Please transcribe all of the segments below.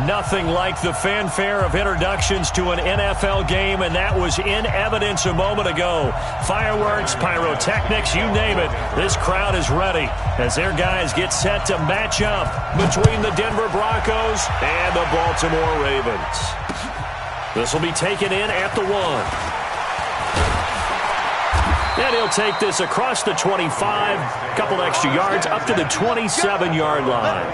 Nothing like the fanfare of introductions to an NFL game, and that was in evidence a moment ago. Fireworks, pyrotechnics, you name it. This crowd is ready as their guys get set to match up between the Denver Broncos and the Baltimore Ravens. This will be taken in at the 1. And he'll take this across the 25, a couple extra yards up to the 27-yard line.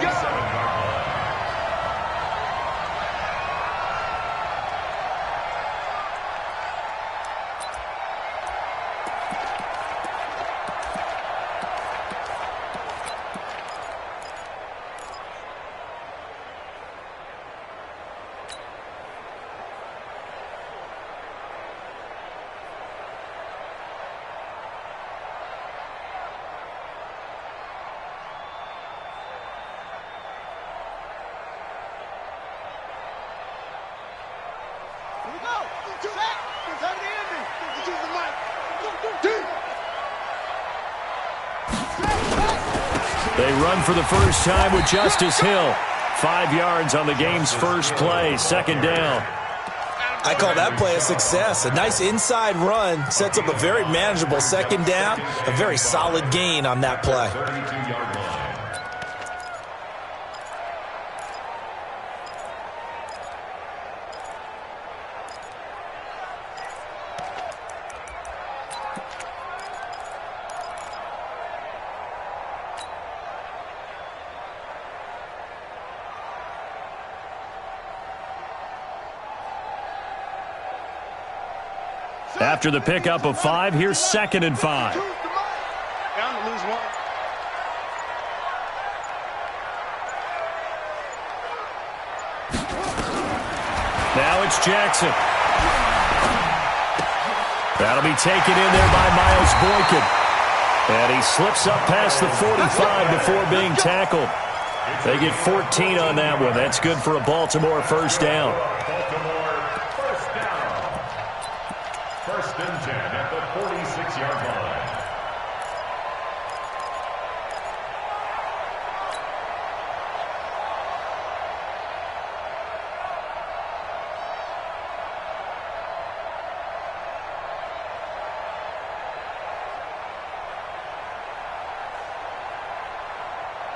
They run for the first time with Justice Hill. 5 yards on the game's first play, second down. I call that play a success. A nice inside run sets up a very manageable second down. A very solid gain on that play. After the pickup of 5, here's 2nd and 5. Now it's Jackson. That'll be taken in there by Miles Boykin. And he slips up past the 45 before being tackled. They get 14 on that one. That's good for a Baltimore first down. First and 10 at the 46-yard line.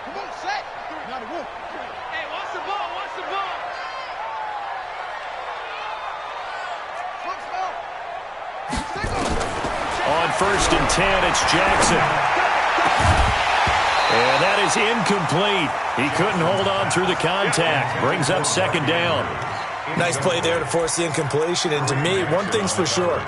Come on, set. Now the wolf. Hey, watch the ball, watch the ball. On 1st and 10, it's Jackson. And that is incomplete. He couldn't hold on through the contact. Brings up 2nd down. Nice play there to force the incompletion. And to me, one thing's for sure.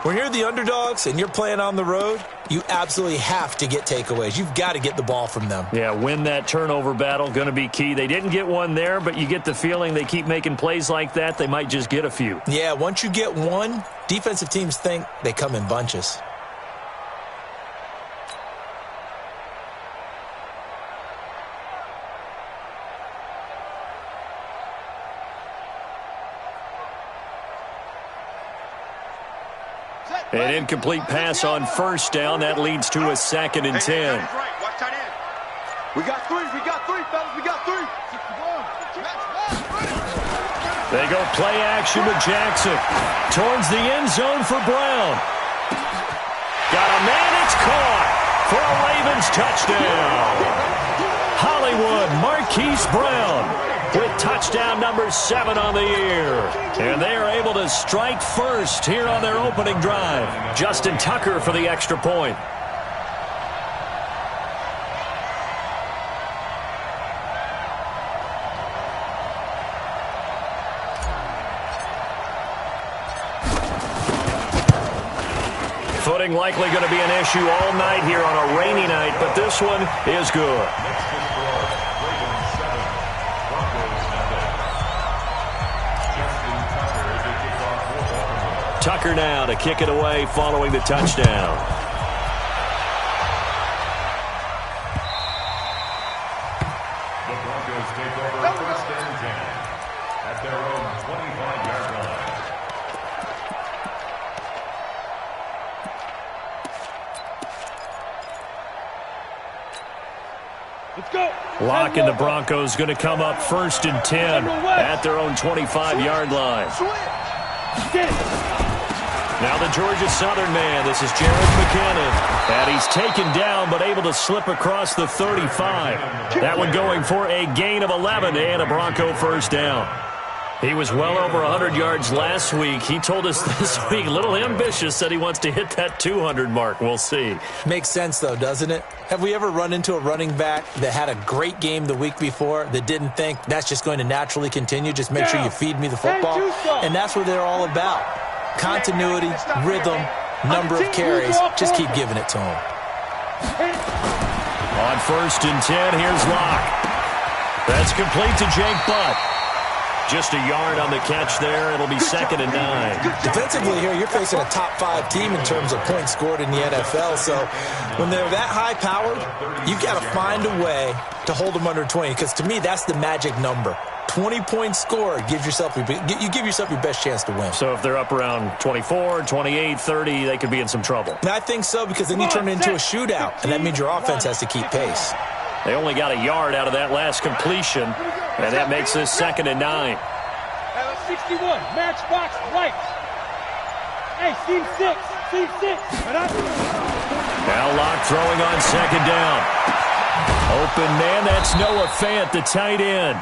When you're the underdogs and you're playing on the road, you absolutely have to get takeaways. You've got to get the ball from them. Yeah, win that turnover battle, going to be key. They didn't get one there, but you get the feeling they keep making plays like that, they might just get a few. Yeah, once you get one, defensive teams think they come in bunches. An incomplete pass on 1st down. That leads to a 2nd and 10. We got three, fellas. We got 3. They go play action with Jackson. Towards the end zone for Brown. Got a man, it's caught for a Ravens touchdown. Hollywood Marquise Brown with touchdown number 7 on the year. And they are able to strike first here on their opening drive. Justin Tucker for the extra point. Footing likely going to be an issue all night here on a rainy night, but this one is good. Tucker now to kick it away following the touchdown. The Broncos take over 1st and 10 at their own 25-yard line. Let's go. Lock and the Broncos going to come up 1st and 10 at their own 25-yard line. Now the Georgia Southern man. This is Jared McKinnon. And he's taken down but able to slip across the 35. That one going for a gain of 11 and a Bronco first down. He was well over 100 yards last week. He told us this week, a little ambitious, said he wants to hit that 200 mark. We'll see. Makes sense, though, doesn't it? Have we ever run into a running back that had a great game the week before that didn't think that's just going to naturally continue? Just make sure you feed me the football. And that's what they're all about. Continuity, rhythm, number of carries. Just keep giving it to them. On 1st and 10, here's Locke. That's complete to Jake Butt. Just a yard on the catch there. It'll be 2nd and 9. Defensively here, you're facing a top-5 team in terms of points scored in the NFL. So when they're that high-powered, you've got to find a way to hold them under 20. Because to me, that's the magic number. 20 points scored gives yourself you give yourself your best chance to win. So if they're up around 24, 28, 30, they could be in some trouble. And I think so, because then you turn it into a shootout, and that means your offense has to keep pace. They only got a yard out of that last completion, and that makes this 2nd and 9. 61, matchbox right. Hey, team 6, team 6. Now Locke throwing on 2nd down. Open man, that's Noah Fant, the tight end.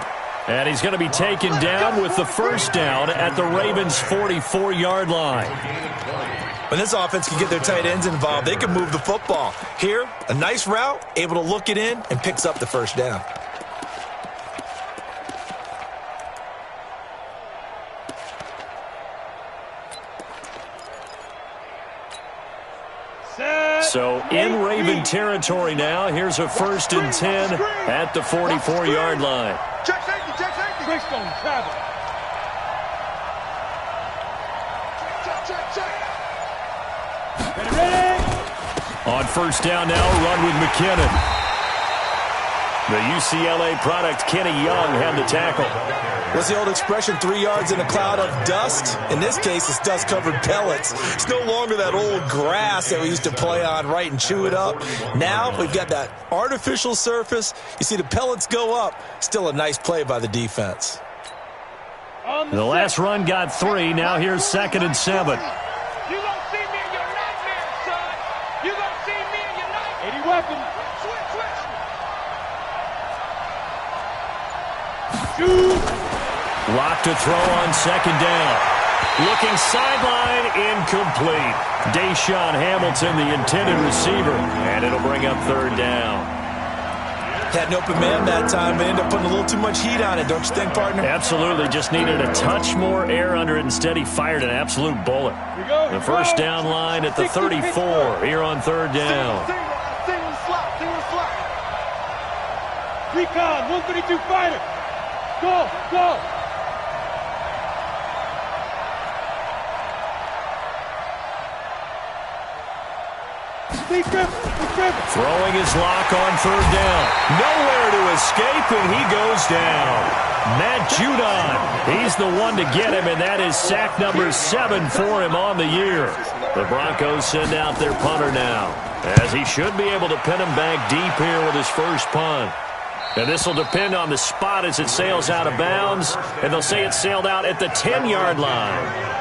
And he's going to be taken down with the first down at the Ravens' 44-yard line. When this offense can get their tight ends involved, they can move the football. Here, a nice route, able to look it in, and picks up the first down. So in Raven territory now, here's a 1st and 10 at the 44-yard line. Check safety, check safety. Greystone travel. Check. Ready. On 1st down now, run with McKinnon. The UCLA product, Kenny Young, had the tackle. What's the old expression, 3 yards in a cloud of dust? In this case, it's dust-covered pellets. It's no longer that old grass that we used to play on, right, and chew it up. Now we've got that artificial surface. You see the pellets go up. Still a nice play by the defense. The last run got 3. Now here's 2nd and 7. You gonna see me in your nightmare, son. You gonna see me in your nightmare. 80 weapons. Switch. Locked to throw on 2nd down. Looking sideline, incomplete. Deshaun Hamilton, the intended receiver, and it'll bring up 3rd down. Had an open man that time, but ended up putting a little too much heat on it, don't you think, partner? Absolutely. Just needed a touch more air under it. Instead, he fired an absolute bullet. The first down line at the 34 here on 3rd down. Single slot. Recon, 132 fighter. Go. Throwing his lock on 3rd down. Nowhere to escape, and he goes down. Matt Judon, he's the one to get him, and that is sack number 7 for him on the year. The Broncos send out their punter now, as he should be able to pin him back deep here with his first punt. And this will depend on the spot as it sails out of bounds, and they'll say it sailed out at the 10-yard line.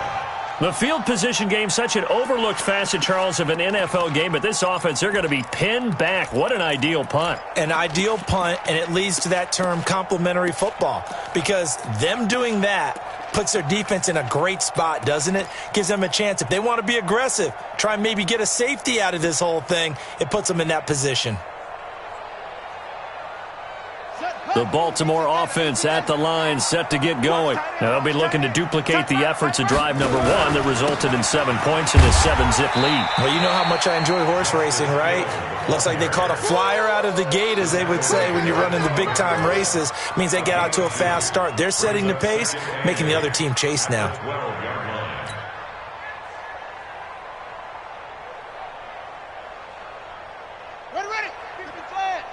The field position game, such an overlooked facet, Charles, of an NFL game, but this offense, they're going to be pinned back. What an ideal punt. An ideal punt, and it leads to that term complementary football, because them doing that puts their defense in a great spot, doesn't it? Gives them a chance. If they want to be aggressive, try and maybe get a safety out of this whole thing, it puts them in that position. The Baltimore offense at the line, set to get going. Now they'll be looking to duplicate the efforts of drive number 1 that resulted in 7 points in this 7-zip lead. Well, you know how much I enjoy horse racing, right? Looks like they caught a flyer out of the gate, as they would say when you're running the big-time races. Means they get out to a fast start. They're setting the pace, making the other team chase now. Ready. Flag.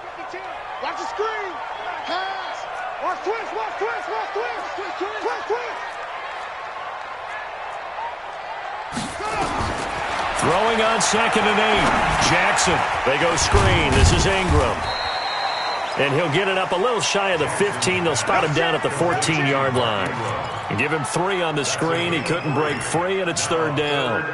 Watch the screen. Pass. Watch twist. Throwing on 2nd and 8. Jackson. They go screen. This is Ingram. And he'll get it up a little shy of the 15. They'll spot him down at the 14-yard line. And give him 3 on the screen. He couldn't break free, and it's 3rd down.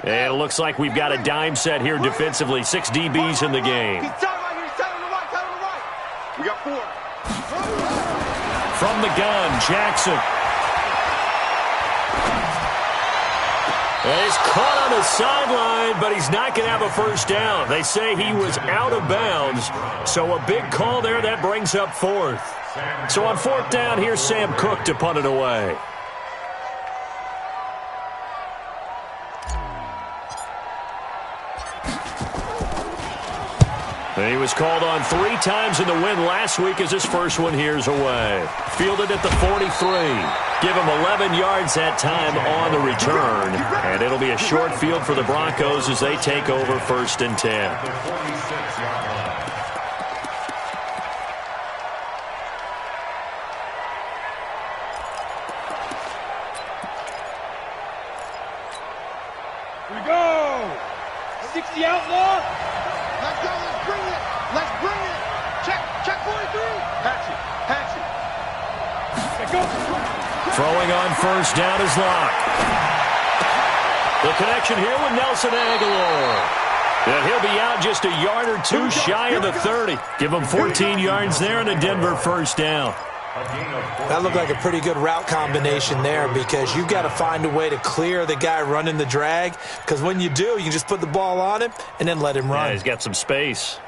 And it looks like we've got a dime set here defensively. 6 DBs in the game. He's tight right here. He's tight on the right. We got 4. From the gun, Jackson. And he's caught on the sideline, but he's not going to have a first down. They say he was out of bounds. So a big call there. That brings up 4th. So on 4th down, here's Sam Cook to punt it away. He was called on 3 times in the win last week as his first one here's away. Fielded at the 43. Give him 11 yards that time on the return. And it'll be a short field for the Broncos as they take over 1st and 10. Here we go. 60 outlaw. Let's go. Let's bring it. Let's bring it. Check 43. Patch it. Let's go. Throwing on 1st down is Locke. The connection here with Nelson Aguilar. And he'll be out just a yard or 2 shy of the 30. Give him 14 yards there and a Denver 1st down. That looked like a pretty good route combination there because you've got to find a way to clear the guy running the drag, because when you do, you just put the ball on him and then let him run. Yeah, he's got some space.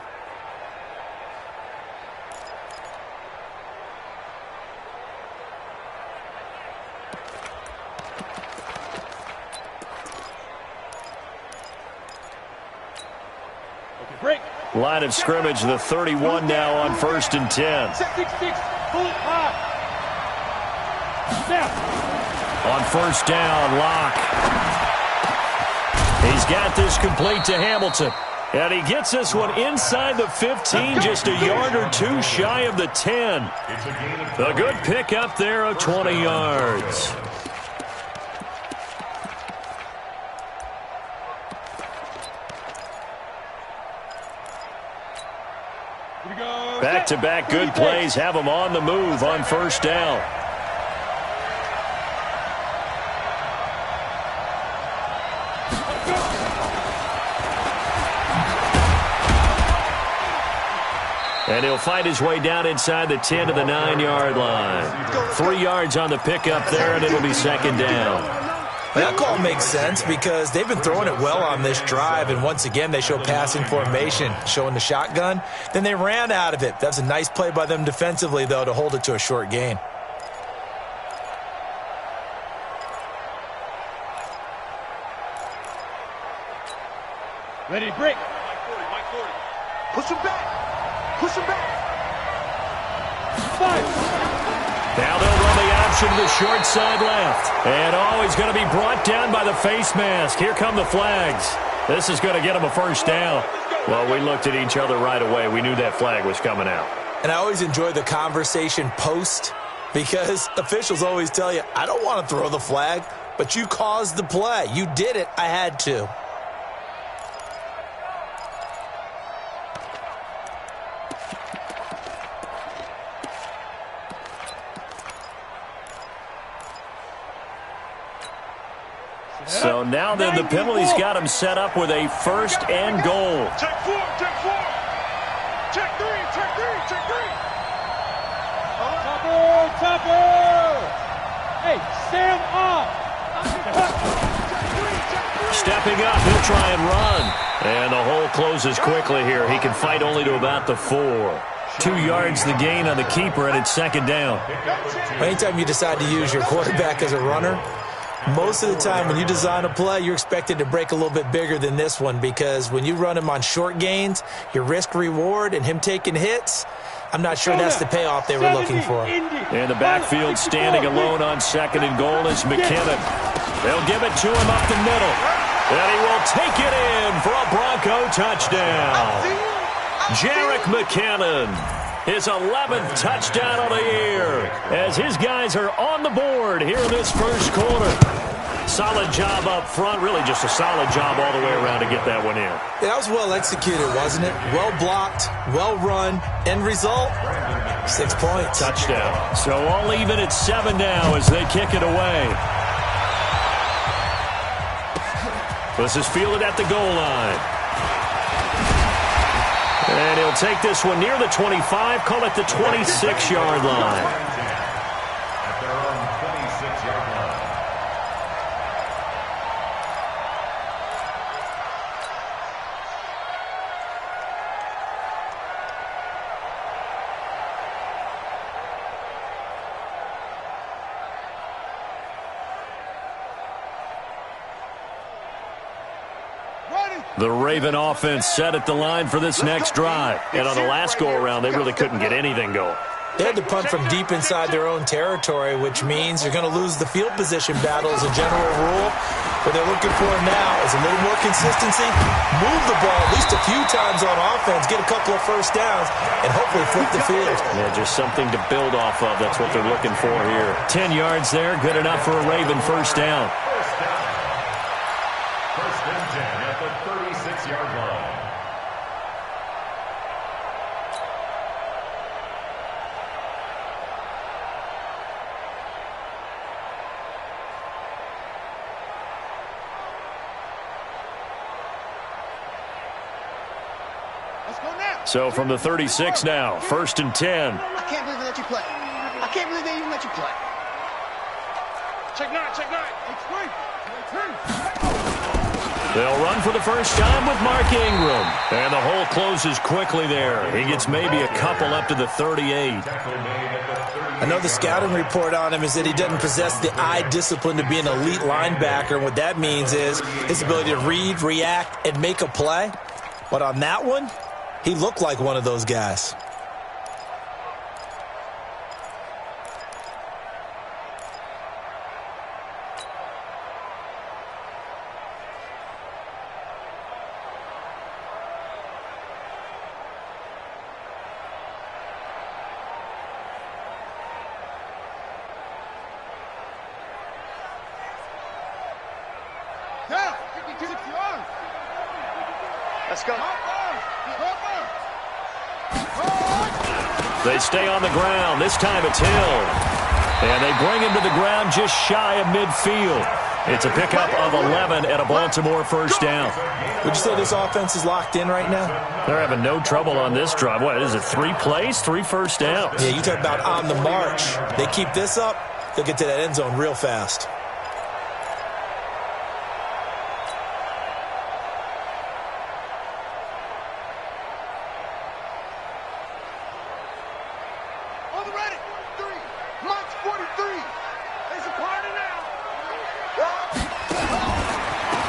Line of scrimmage, the 31 now on 1st and 10. 6. Pull it high. Snap. On 1st down, Locke. He's got this complete to Hamilton. And he gets this one inside the 15, just a yard or 2 shy of the 10. A good pick up there of 20 yards. Back-to-back good plays have him on the move on 1st down. And he'll find his way down inside the 10 to the 9-yard line. 3 yards on the pickup there, and it'll be 2nd down. That call makes sense because they've been throwing it well on this drive, and once again they show passing formation, showing the shotgun. Then they ran out of it. That's a nice play by them defensively, though, to hold it to a short gain. Ready to break. Mike 40. Push him back. 5. Now they'll run the option to the short side left. And he's going to be brought down by the face mask. Here come the flags. This is going to get him a 1st down. Well, we looked at each other right away. We knew that flag was coming out. And I always enjoy the conversation post because officials always tell you, I don't want to throw the flag, but you caused the play. You did it. I had to. So now then the penalty's got him set up with a 1st and goal. Check 4. Check 3. Topper. Hey, stand up. Stepping up, he'll try and run. And the hole closes quickly here. He can fight only to about the 4. 2 yards the gain on the keeper, and it's 2nd down. Anytime you decide to use your quarterback as a runner, most of the time when you design a play, you're expected to break a little bit bigger than this one because when you run him on short gains, your risk-reward and him taking hits, I'm not sure that's the payoff they were looking for. In the backfield, standing alone on 2nd and goal is McKinnon. They'll give it to him up the middle. And he will take it in for a Bronco touchdown. Jerick McKinnon, his 11th touchdown of the year, as his guys are on the board here in this first quarter. Solid job up front, really just a solid job all the way around to get that one in. That was well executed, wasn't it? Well blocked, well run. End result, 6 points. Touchdown. So all even at 7 now as they kick it away. This is fielded at the goal line. And he'll take this one near the 25, call it the 26-yard line. At their own 26-yard line. The Raven offense set at the line for this next drive. And on the last go-around, they really couldn't get anything going. They had to punt from deep inside their own territory, which means you're going to lose the field position battle as a general rule. What they're looking for now is a little more consistency, move the ball at least a few times on offense, get a couple of first downs, and hopefully flip the field. Yeah, just something to build off of. That's what they're looking for here. 10 yards there, good enough for a Raven first down. First and 10 at the 36-yard line. Let's go now. So from the 36 now, 1st and 10. I can't believe they let you play. I can't believe they even let you play. Check nine, check nine. They'll run for the first time with Mark Ingram. And the hole closes quickly there. He gets maybe a couple up to the 38. I know the scouting report on him is that he doesn't possess the eye discipline to be an elite linebacker. And what that means is his ability to read, react, and make a play. But on that one, he looked like one of those guys. Let's go. They stay on the ground. This time it's Hill. And they bring him to the ground just shy of midfield. It's a pickup of 11 at a Baltimore first down. Would you say this offense is locked in right now? They're having no trouble on this drive. What is it, 3 plays, 3 first downs? Yeah, you talk about on the march. They keep this up, they'll get to that end zone real fast.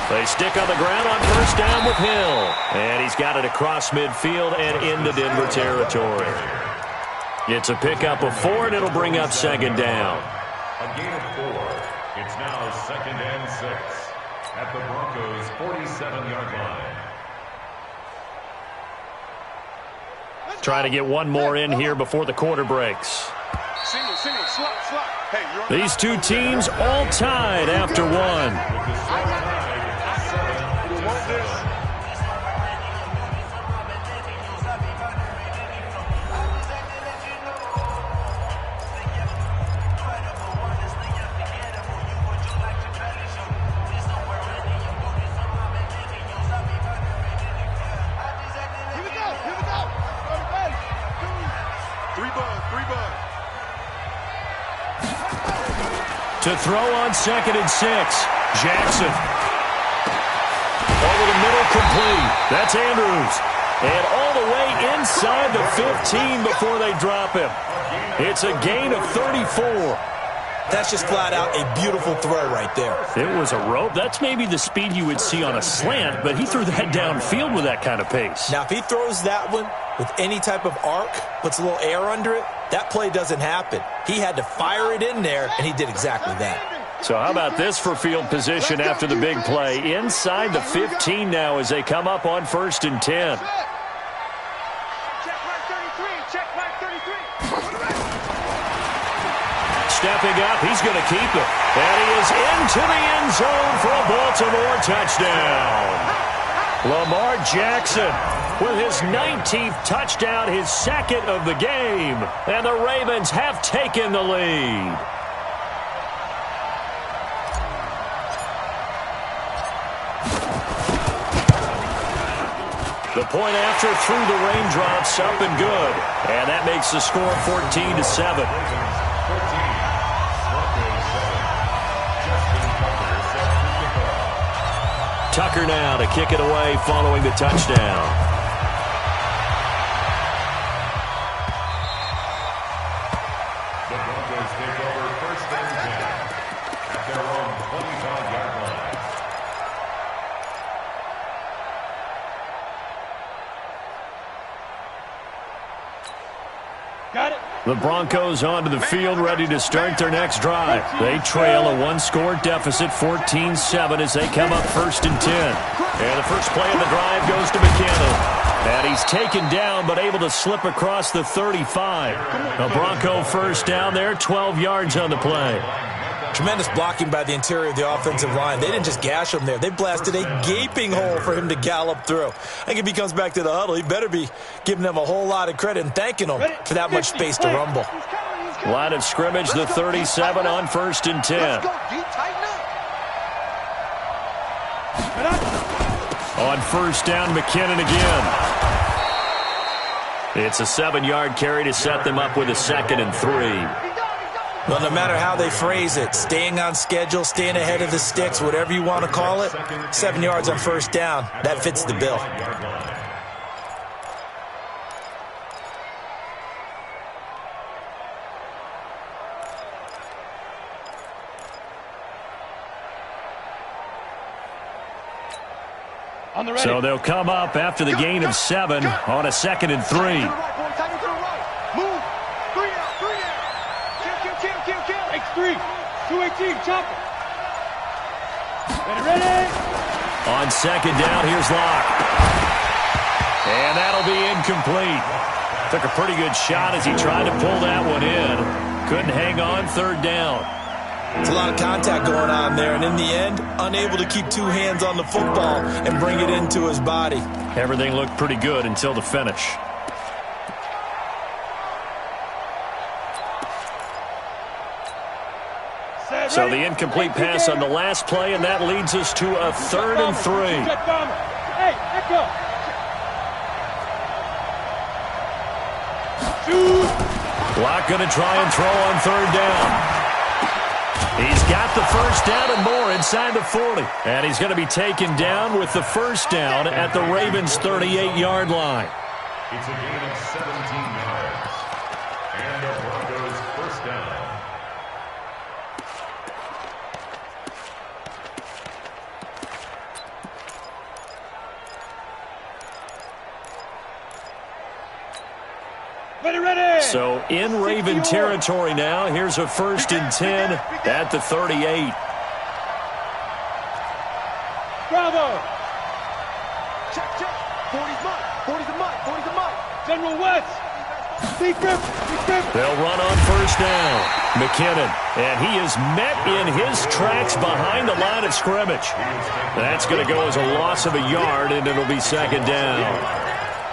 They stick on the ground on first down with Hill. And he's got it across midfield and into Denver territory. It's a pickup of 4, and it'll bring up second down. A gain of 4. It's now 2nd and 6 at the Broncos' 47-yard line. Trying to get one more in here before the quarter breaks. Single, slot. Hey, these two teams all tied after one. To throw on 2nd and 6. Jackson. Over the middle, complete. That's Andrews. And all the way inside the 15 before they drop him. It's a gain of 34. That's just flat out a beautiful throw right there. It was a rope. That's maybe the speed you would see on a slant, but he threw that downfield with that kind of pace. Now, if he throws that one with any type of arc, puts a little air under it, that play doesn't happen. He had to fire it in there, and he did exactly that. So how about this for field position after the big play? Inside the 15 now as they come up on 1st and 10. Stepping up, he's going to keep it. And he is into the end zone for a Baltimore touchdown. Lamar Jackson with his 19th touchdown, his second of the game. And the Ravens have taken the lead. The point after through the raindrops, up and good. And that makes the score 14-7. Tucker now to kick it away following the touchdown. The Broncos take over 1st and 10 at their own 25-yard line. Got it. The Broncos onto the field, ready to start their next drive. They trail a one-score deficit, 14-7, as they come up 1st and 10. And the first play of the drive goes to McKinnon. And he's taken down, but able to slip across the 35. A Bronco first down there, 12 yards on the play. Tremendous blocking by the interior of the offensive line. They didn't just gash him there. They blasted a gaping hole for him to gallop through. I think if he comes back to the huddle, he better be giving them a whole lot of credit and thanking them for that much space to rumble. Line of scrimmage, the 37 on 1st and 10. On 1st down, McKinnon again. It's a 7-yard carry to set them up with a 2nd and 3. Well, no matter how they phrase it, staying on schedule, staying ahead of the sticks, whatever you want to call it, 7 yards on 1st down, that fits the bill. So they'll come up after the gain of 7 on a 2nd and 3. X3, 218, chopper. Ready. On 2nd down, here's Locke. And that'll be incomplete. Took a pretty good shot as he tried to pull that one in. Couldn't hang on 3rd down. It's a lot of contact going on there, and in the end, unable to keep 2 hands on the football and bring it into his body. Everything looked pretty good until the finish. So the incomplete pass on the last play, and that leads us to a 3rd and 3. Hey, echo. Locke going to try and throw on 3rd down. He's got the first down and more inside the 40. And he's going to be taken down with the first down at the Ravens' 38-yard line. It's a gain of 17 yards. And the Broncos first down. Ready. So in Raven territory now. Here's a 1st and 10 at the 38. Bravo. Check. 40's mine. 40's a mine. 40's a mine. General West. Deep grip. They'll run on 1st down. McKinnon. And he is met in his tracks behind the line of scrimmage. That's going to go as a loss of a yard, and it'll be 2nd down.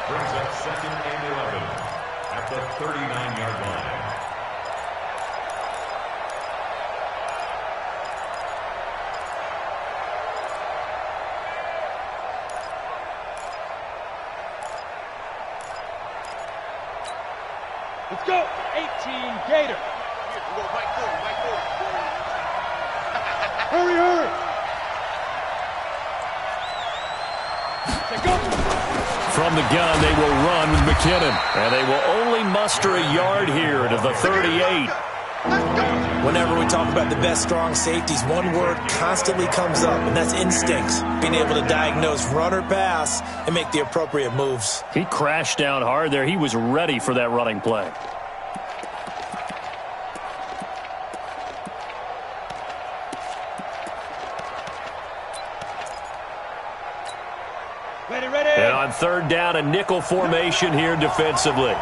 Brings up 2nd and 11 at the 39-yard line. Let's go. 18 Gator. Hurry. Go. From the gun, they will run with McKinnon. And they will only muster a yard here to the 38. Whenever we talk about the best strong safeties, one word constantly comes up, and that's instincts. Being able to diagnose run or pass and make the appropriate moves. He crashed down hard there. He was ready for that running play. Ready. And on third down, a nickel formation here defensively.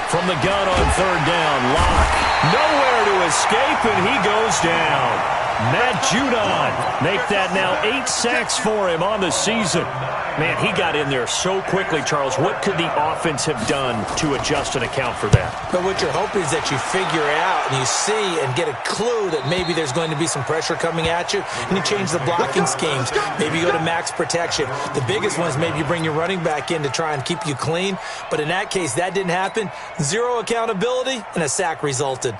From the gun on third down, Locke. Nowhere to escape, and he goes down. Matt Judon make that now 8 sacks for him on the season. Man, he got in there so quickly, Charles. What could the offense have done to adjust and account for that? But what you're hoping is that you figure it out and you see and get a clue that maybe there's going to be some pressure coming at you, and you change the blocking schemes. Maybe you go to max protection. The biggest one is maybe you bring your running back in to try and keep you clean. But in that case, that didn't happen. Zero accountability, and a sack resulted.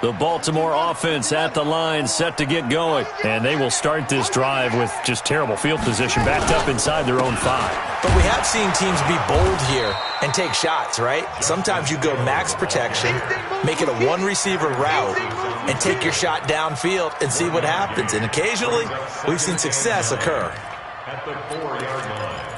The Baltimore offense at the line, set to get going. And they will start this drive with just terrible field position, backed up inside their own 5. But we have seen teams be bold here and take shots, right? Sometimes you go max protection, make it a one-receiver route, and take your shot downfield and see what happens. And occasionally, we've seen success occur. At the 4-yard line.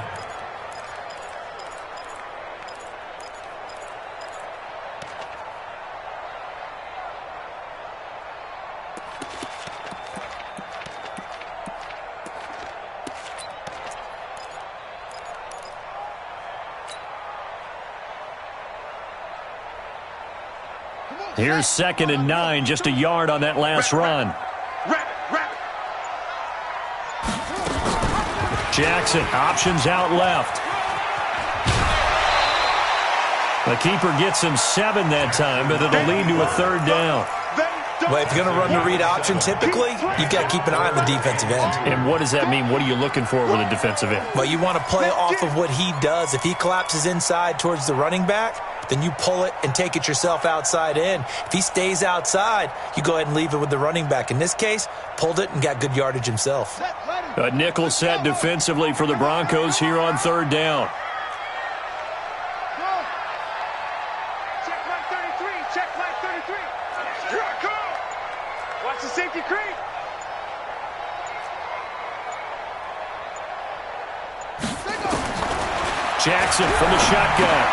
Here's 2nd and 9, just a yard on that last run. Jackson, options out left. The keeper gets him 7 that time, but it'll lead to a 3rd down. Well, if you're going to run the read option, typically, you've got to keep an eye on the defensive end. And what does that mean? What are you looking for with a defensive end? Well, you want to play off of what he does. If he collapses inside towards the running back, then you pull it and take it yourself outside in. If he stays outside, you go ahead and leave it with the running back. In this case, pulled it and got good yardage himself. A nickel set defensively for the Broncos here on 3rd down. Watch the safety creep. Jackson from the shotgun.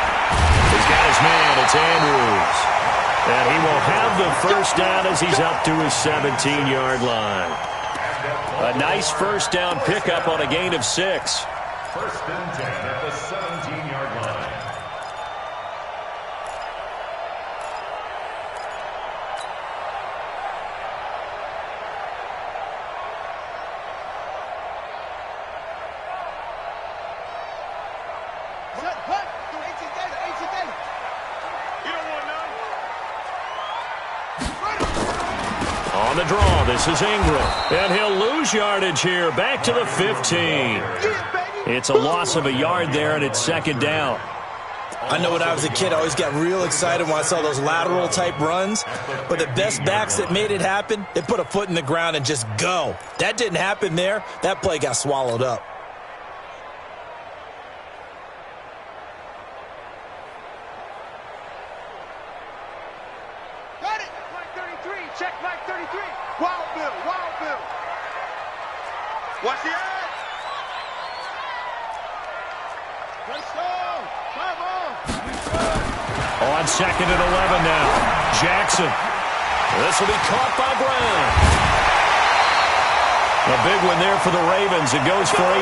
He's got his man. It's Andrews. And he will have the first down as he's up to his 17-yard line. A nice first down pickup on a gain of 6. 1st and 10 at the 17-yard line. On the draw, this is Ingram. And he'll lose yardage here, back to the 15. It's a loss of a yard there, and it's 2nd down. I know when I was a kid, I always got real excited when I saw those lateral-type runs. But the best backs that made it happen, they put a foot in the ground and just go. That didn't happen there. That play got swallowed up. Watch the edge. Let's go. Come on. On 2nd and 11 now. Jackson. This will be caught by Brown. A big one there for the Ravens. It goes for 18.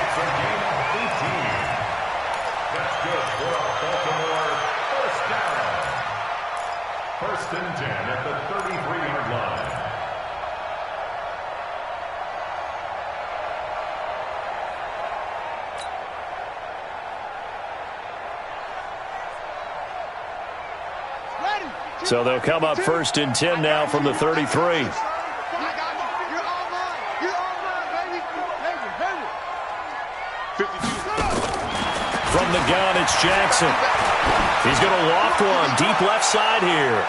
It's a gain of 18. That's good for a Baltimore first down. 1st and 10 at the 33-yard line. So they'll come up 1st and 10 now from the 33. From the gun, it's Jackson. He's going to loft one deep left side here.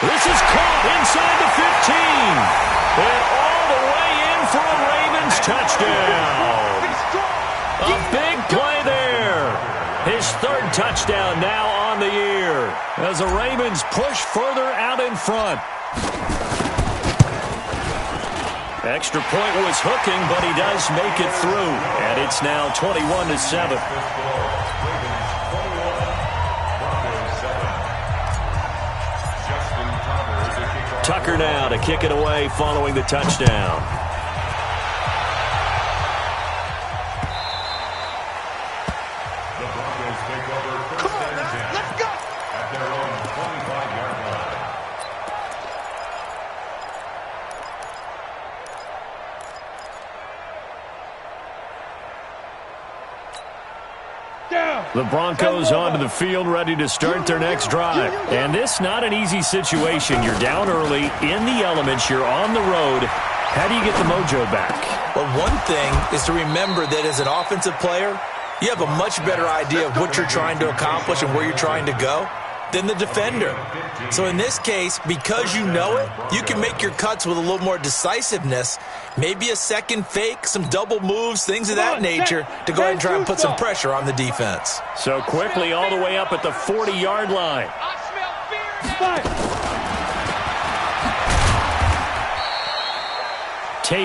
This is caught inside the 15. And all the way in for a Ravens touchdown. Third touchdown now on the year as the Ravens push further out in front. Extra point was hooking, but he does make it through. And it's now 21-7. Tucker now to kick it away following the touchdown. The Broncos take over first and 10. Let's go! At their own 25-yard line. The Broncos onto the field ready to start their next drive. And this not an easy situation. You're down early, in the elements, you're on the road. How do you get the mojo back? Well, one thing is to remember that as an offensive player, you have a much better idea of what you're trying to accomplish and where you're trying to go than the defender. So in this case, because you know it, you can make your cuts with a little more decisiveness, maybe a second fake, some double moves, things of that nature to go ahead and try and put some pressure on the defense. So quickly all the way up at the 40-yard line. I smell fear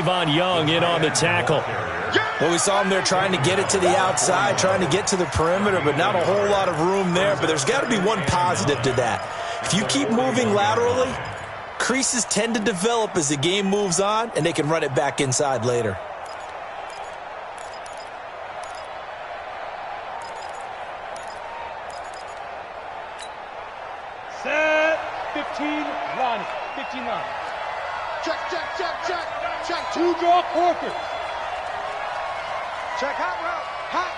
Tavon Young in on the tackle. Well, we saw him there trying to get it to the outside, trying to get to the perimeter, but not a whole lot of room there. But there's got to be one positive to that. If you keep moving laterally, creases tend to develop as the game moves on, and they can run it back inside later. Set. 15 line. 15 line. Check, check, check, check. Check. Two draw quarters. Check hot route. Hot.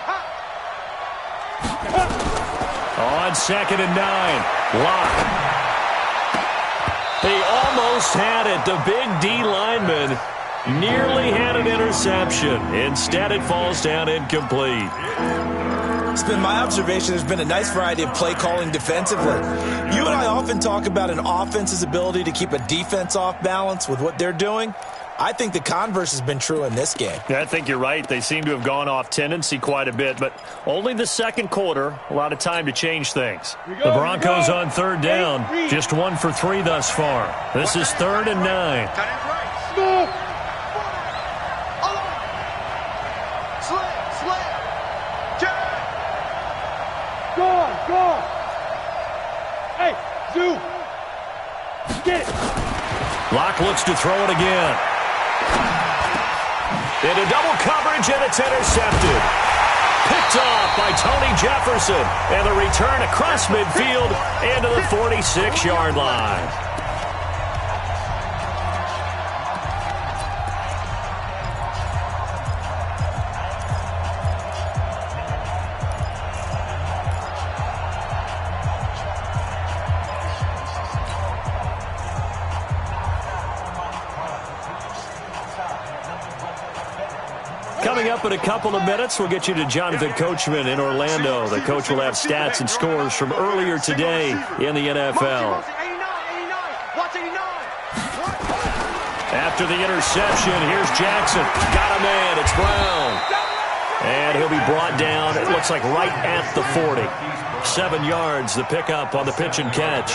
On 2nd and 9. Lock. He almost had it. The big D lineman nearly had an interception. Instead, it falls down incomplete. It's been my observation there's been a nice variety of play calling defensively. You and I often talk about an offense's ability to keep a defense off balance with what they're doing. I think the converse has been true in this game. Yeah, I think you're right. They seem to have gone off tendency quite a bit, but only the second quarter, a lot of time to change things. The Broncos on third down, just 1 for 3 thus far. This is 3rd and 9. Move. Go. Hey, Zoo. Get it. Locke looks to throw it again. Into double coverage, and it's intercepted. Picked off by Tony Jefferson. And the return across midfield into the 46-yard line. Coming up in a couple of minutes, we'll get you to Jonathan Coachman in Orlando. The coach will have stats and scores from earlier today in the NFL. After the interception, here's Jackson. Got a man. It's Brown. And he'll be brought down, it looks like right at the 40. 7 yards, the pickup on the pitch and catch.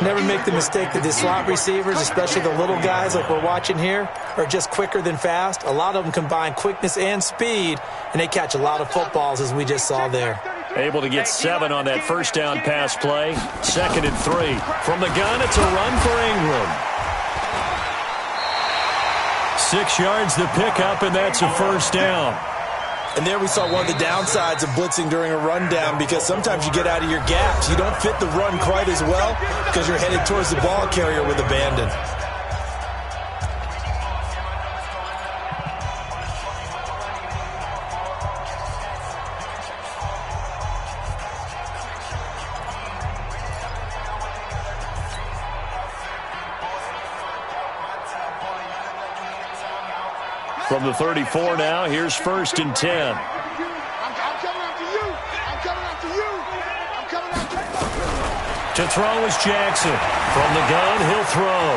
Never make the mistake that the slot receivers, especially the little guys like we're watching here, are just quicker than fast. A lot of them combine quickness and speed, and they catch a lot of footballs, as we just saw there. Able to get 7 on that first down pass play. 2nd and 3. From the gun, it's a run for Ingram. 6 yards the pickup, and that's a first down. And there we saw one of the downsides of blitzing during a rundown, because sometimes you get out of your gaps. You don't fit the run quite as well because you're headed towards the ball carrier with abandon. From the 34 now, here's 1st and 10. I'm coming after you. I'm coming after you. I'm coming after you. To throw is Jackson. From the gun, he'll throw.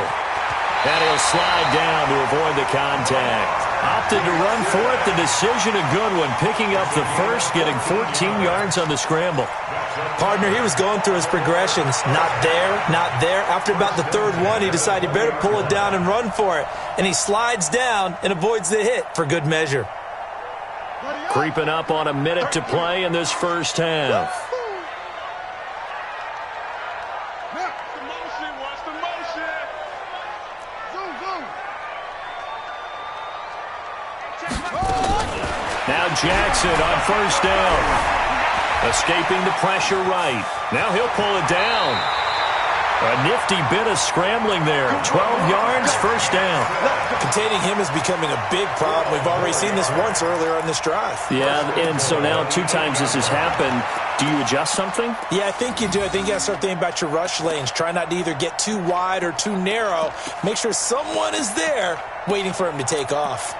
And he'll slide down to avoid the contact. Opted to run for it. The decision a good one. Picking up the first, getting 14 yards on the scramble. Partner, he was going through his progressions. Not there, not there. After about the third one, he decided he better pull it down and run for it. And he slides down and avoids the hit for good measure. Creeping up on a minute to play in this first half. Now Jackson on first down. Escaping the pressure right. Now he'll pull it down. A nifty bit of scrambling there. 12 yards, first down. Containing him is becoming a big problem. We've already seen this once earlier on this drive. Yeah, and so now 2 times this has happened. Do you adjust something? Yeah, I think you do. I think you got to start thinking about your rush lanes. Try not to either get too wide or too narrow. Make sure someone is there waiting for him to take off.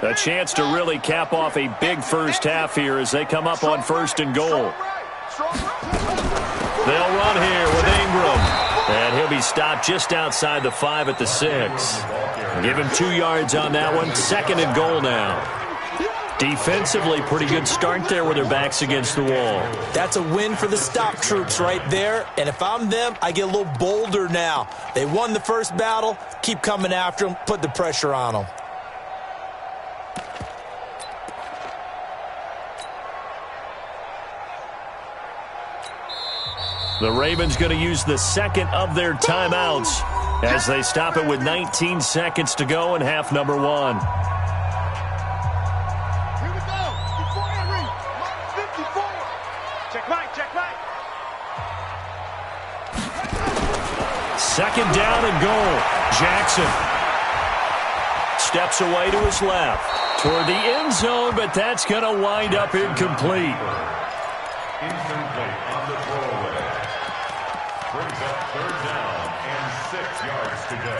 A chance to really cap off a big first half here as they come up on first and goal. They'll run here with Ingram. And he'll be stopped just outside the 5 at the 6. Give him 2 yards on that one. Second and goal now. Defensively, pretty good start there with their backs against the wall. That's a win for the stop troops right there. And if I'm them, I get a little bolder now. They won the first battle. Keep coming after them. Put the pressure on them. The Ravens going to use the second of their timeouts as they stop it with 19 seconds to go in half number 1. Here we go. Before Henry. 54. Check right, check right. Second down and goal. Jackson steps away to his left toward the end zone, but that's going to wind up incomplete. Incomplete on the throwaway. Brings up third down and 6 yards to go.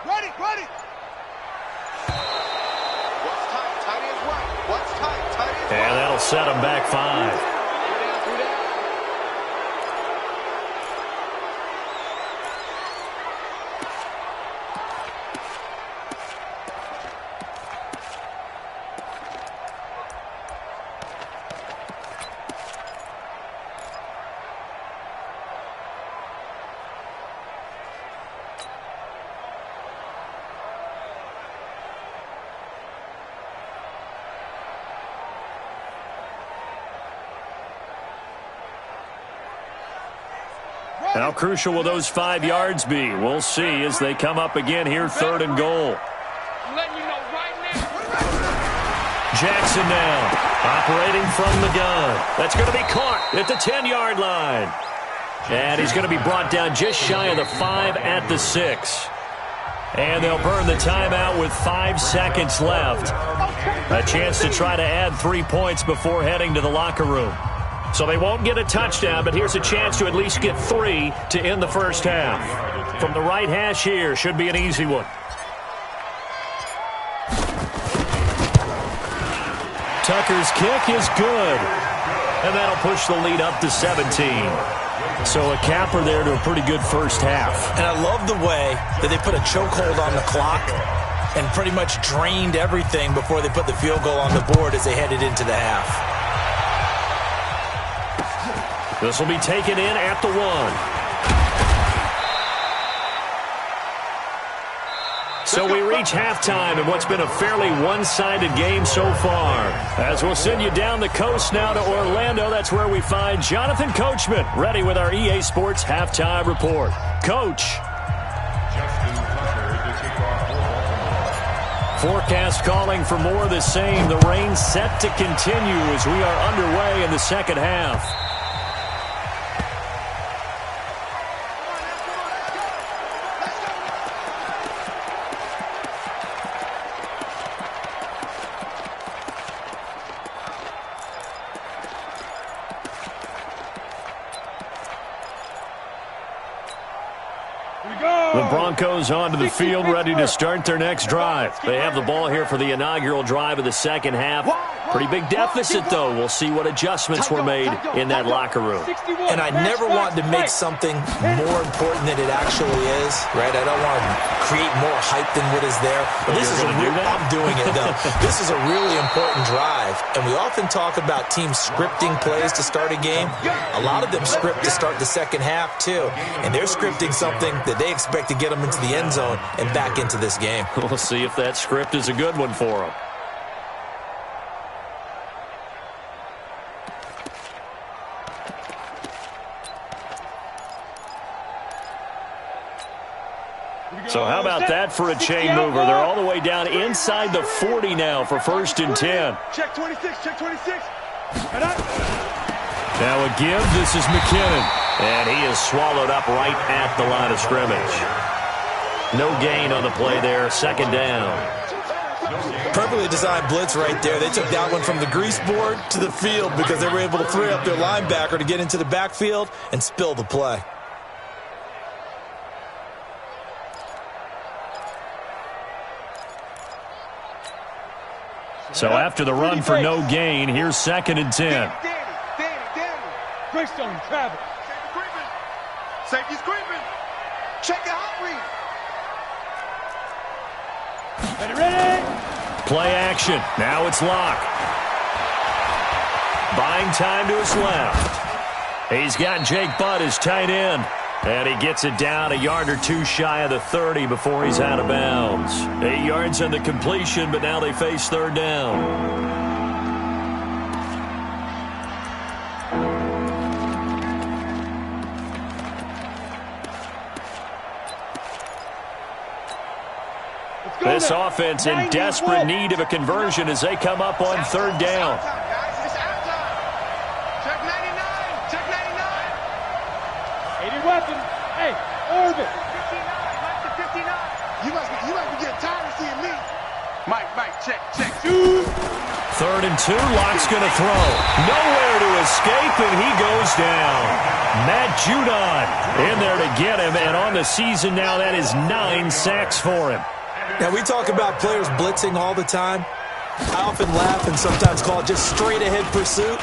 Ready, ready. What's tight? Tight is right. What's tight? Tight is right. And that'll set them back 5. How crucial will those 5 yards be? We'll see as they come up again here, third and goal. I'm letting you know right now. Jackson now, operating from the gun. That's going to be caught at the 10-yard line. And he's going to be brought down just shy of the 5 at the 6. And they'll burn the timeout with 5 seconds left. A chance to try to add 3 points before heading to the locker room. So they won't get a touchdown, but here's a chance to at least get 3 to end the first half. From the right hash here, should be an easy one. Tucker's kick is good. And that'll push the lead up to 17. So a capper there to a pretty good first half. And I love the way that they put a chokehold on the clock and pretty much drained everything before they put the field goal on the board as they headed into the half. This will be taken in at the 1. So we reach halftime in what's been a fairly one-sided game so far. As we'll send you down the coast now to Orlando, that's where we find Jonathan Coachman, ready with our EA Sports Halftime Report. Coach. Forecast calling for more of the same. The rain set to continue as we are underway in the second half. The Broncos onto the field, ready to start their next drive. They have the ball here for the inaugural drive of the second half. Pretty big deficit, though. We'll see what adjustments were made in that locker room. And I never want to make something more important than it actually is, right? I don't want to create more hype than what is there. But this is I'm doing it, though. This is a really important drive. And we often talk about teams scripting plays to start a game. A lot of them script to start the second half, too. And they're scripting something that they expect to get them into the end zone and back into this game. We'll see if that script is a good one for them. So how about that for a chain mover? They're all the way down inside the 40 now for 1st and 10. Check 26, check 26. Now a give, this is McKinnon. And he is swallowed up right at the line of scrimmage. No gain on the play there, 2nd down. Perfectly designed blitz right there. They took that one from the grease board to the field because they were able to free up their linebacker to get into the backfield and spill the play. So after the run for no gain, here's 2nd and 10. Danny. Greystone, Travis. Safety's creeping. Check the hot read. Ready. Play action. Now it's Locke. Buying time to his left. He's got Jake Butt as tight end. And he gets it down a yard or two shy of the 30 before he's out of bounds. 8 yards on the completion, but now they face 3rd down. This offense in desperate need of a conversion as they come up on 3rd down. Check 99. Check 99. 80 weapon. Hey, orbit. 59. Mike to 59. You must be getting tired of seeing me. Mike, check. 3rd and 2. Locke's going to throw. Nowhere to escape, and he goes down. Matt Judon in there to get him, and on the season now, that is 9 sacks for him. Now, we talk about players blitzing all the time. I often laugh and sometimes call it just straight-ahead pursuit.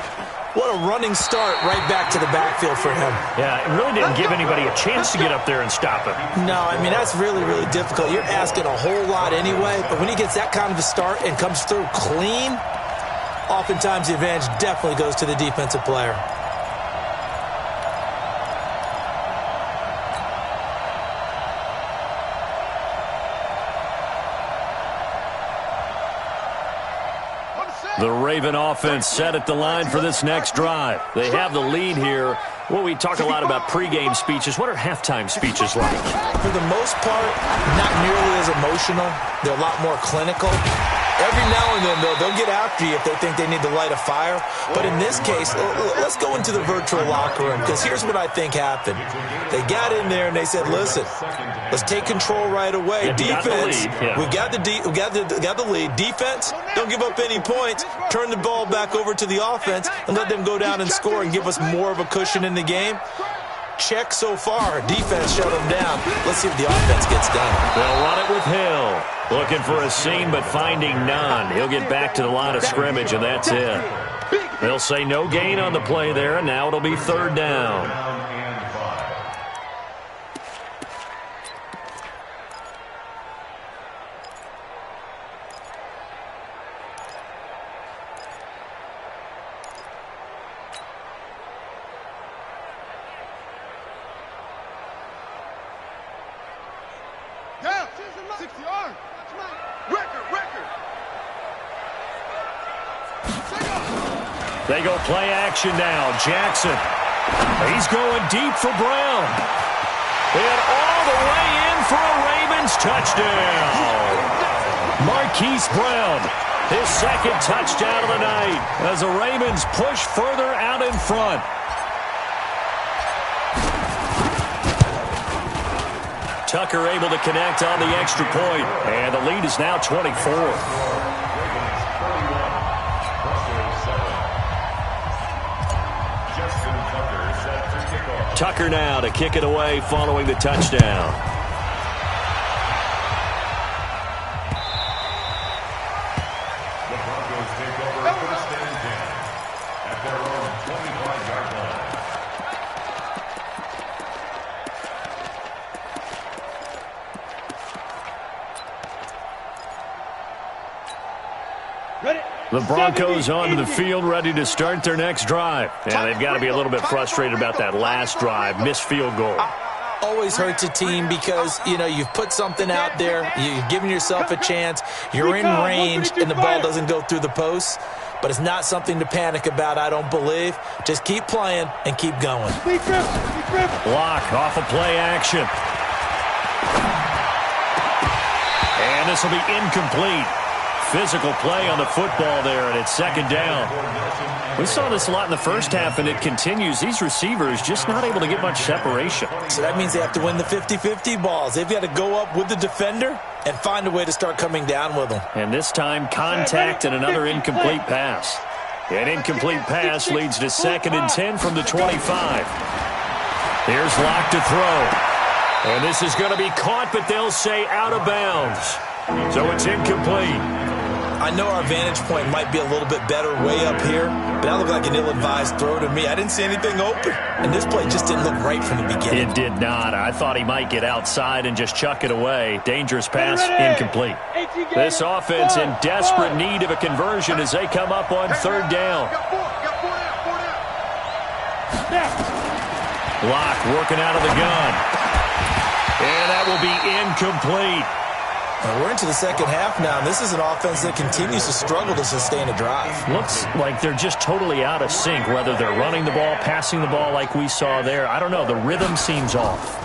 What a running start right back to the backfield for him. Yeah, it really didn't give anybody a chance to get up there and stop him. No, I mean, that's really, really difficult. You're asking a whole lot anyway, but when he gets that kind of a start and comes through clean, oftentimes the advantage definitely goes to the defensive player. The Raven offense set at the line for this next drive. They have the lead here. Well, we talk a lot about pregame speeches. What are halftime speeches like? For the most part, not nearly as emotional. They're a lot more clinical. Every now and then, though, they'll get after you if they think they need to light a fire. But in this case, let's go into the virtual locker room, because here's what I think happened. They got in there and they said, listen, let's take control right away. Defense, we got the lead. Defense, don't give up any points. Turn the ball back over to the offense and let them go down and score and give us more of a cushion in the game. Check so far. Defense shut them down. Let's see if the offense gets done. They'll run it with Hill. Looking for a seam, but finding none. He'll get back to the line of scrimmage, and that's it. They'll say no gain on the play there, and now it'll be 3rd down. 60 yards. That's right. Record. They go play action now. Jackson. He's going deep for Brown. And all the way in for a Ravens touchdown. Marquise Brown, his second touchdown of the night as the Ravens push further out in front. Tucker able to connect on the extra point, and the lead is now 24. Tucker now to kick it away following the touchdown. The Broncos take over first and 10 at their own 25-yard line. Ready? The Broncos onto the field, ready to start their next drive. And they've got to be a little bit frustrated about that last drive, missed field goal. Always hurts a team because, you know, you've put something out there, you've given yourself a chance, you're in range, and the ball doesn't go through the posts. But it's not something to panic about, I don't believe. Just keep playing and keep going. Block off of play action. And this will be incomplete. Physical play on the football there, and it's second down. We saw this a lot in the first half, and it continues. These receivers just not able to get much separation. So that means they have to win the 50-50 balls. They've got to go up with the defender and find a way to start coming down with them. And this time, contact and another incomplete pass. An incomplete pass leads to 2nd and 10 from the 25. Here's Locke to throw. And this is going to be caught, but they'll say out of bounds. So it's incomplete. I know our vantage point might be a little bit better way up here, but that looked like an ill-advised throw to me. I didn't see anything open, and this play just didn't look right from the beginning. It did not. I thought he might get outside and just chuck it away. Dangerous pass, incomplete. This offense in desperate need of a conversion as they come up on 3rd down. Locke working out of the gun. And that will be incomplete. We're into the second half now, and this is an offense that continues to struggle to sustain a drive. Looks like they're just totally out of sync, whether they're running the ball, passing the ball like we saw there. I don't know. The rhythm seems off.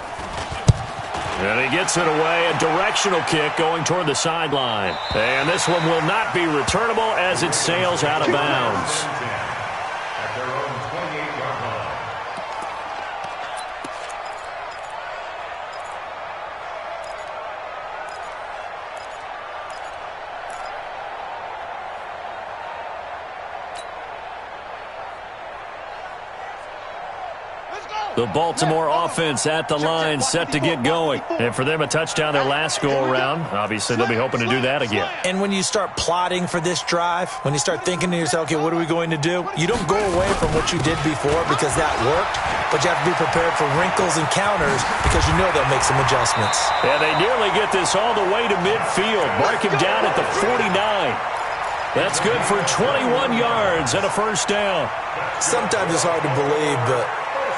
And he gets it away. A directional kick going toward the sideline. And this one will not be returnable as it sails out of bounds. At their own 28-yard line. The Baltimore offense at the line, set to get going. And for them, a touchdown their last go-around. Obviously, they'll be hoping to do that again. And when you start plotting for this drive, when you start thinking to yourself, okay, what are we going to do? You don't go away from what you did before because that worked, but you have to be prepared for wrinkles and counters because you know they'll make some adjustments. And they nearly get this all the way to midfield. Mark him down at the 49. That's good for 21 yards and a first down. Sometimes it's hard to believe, but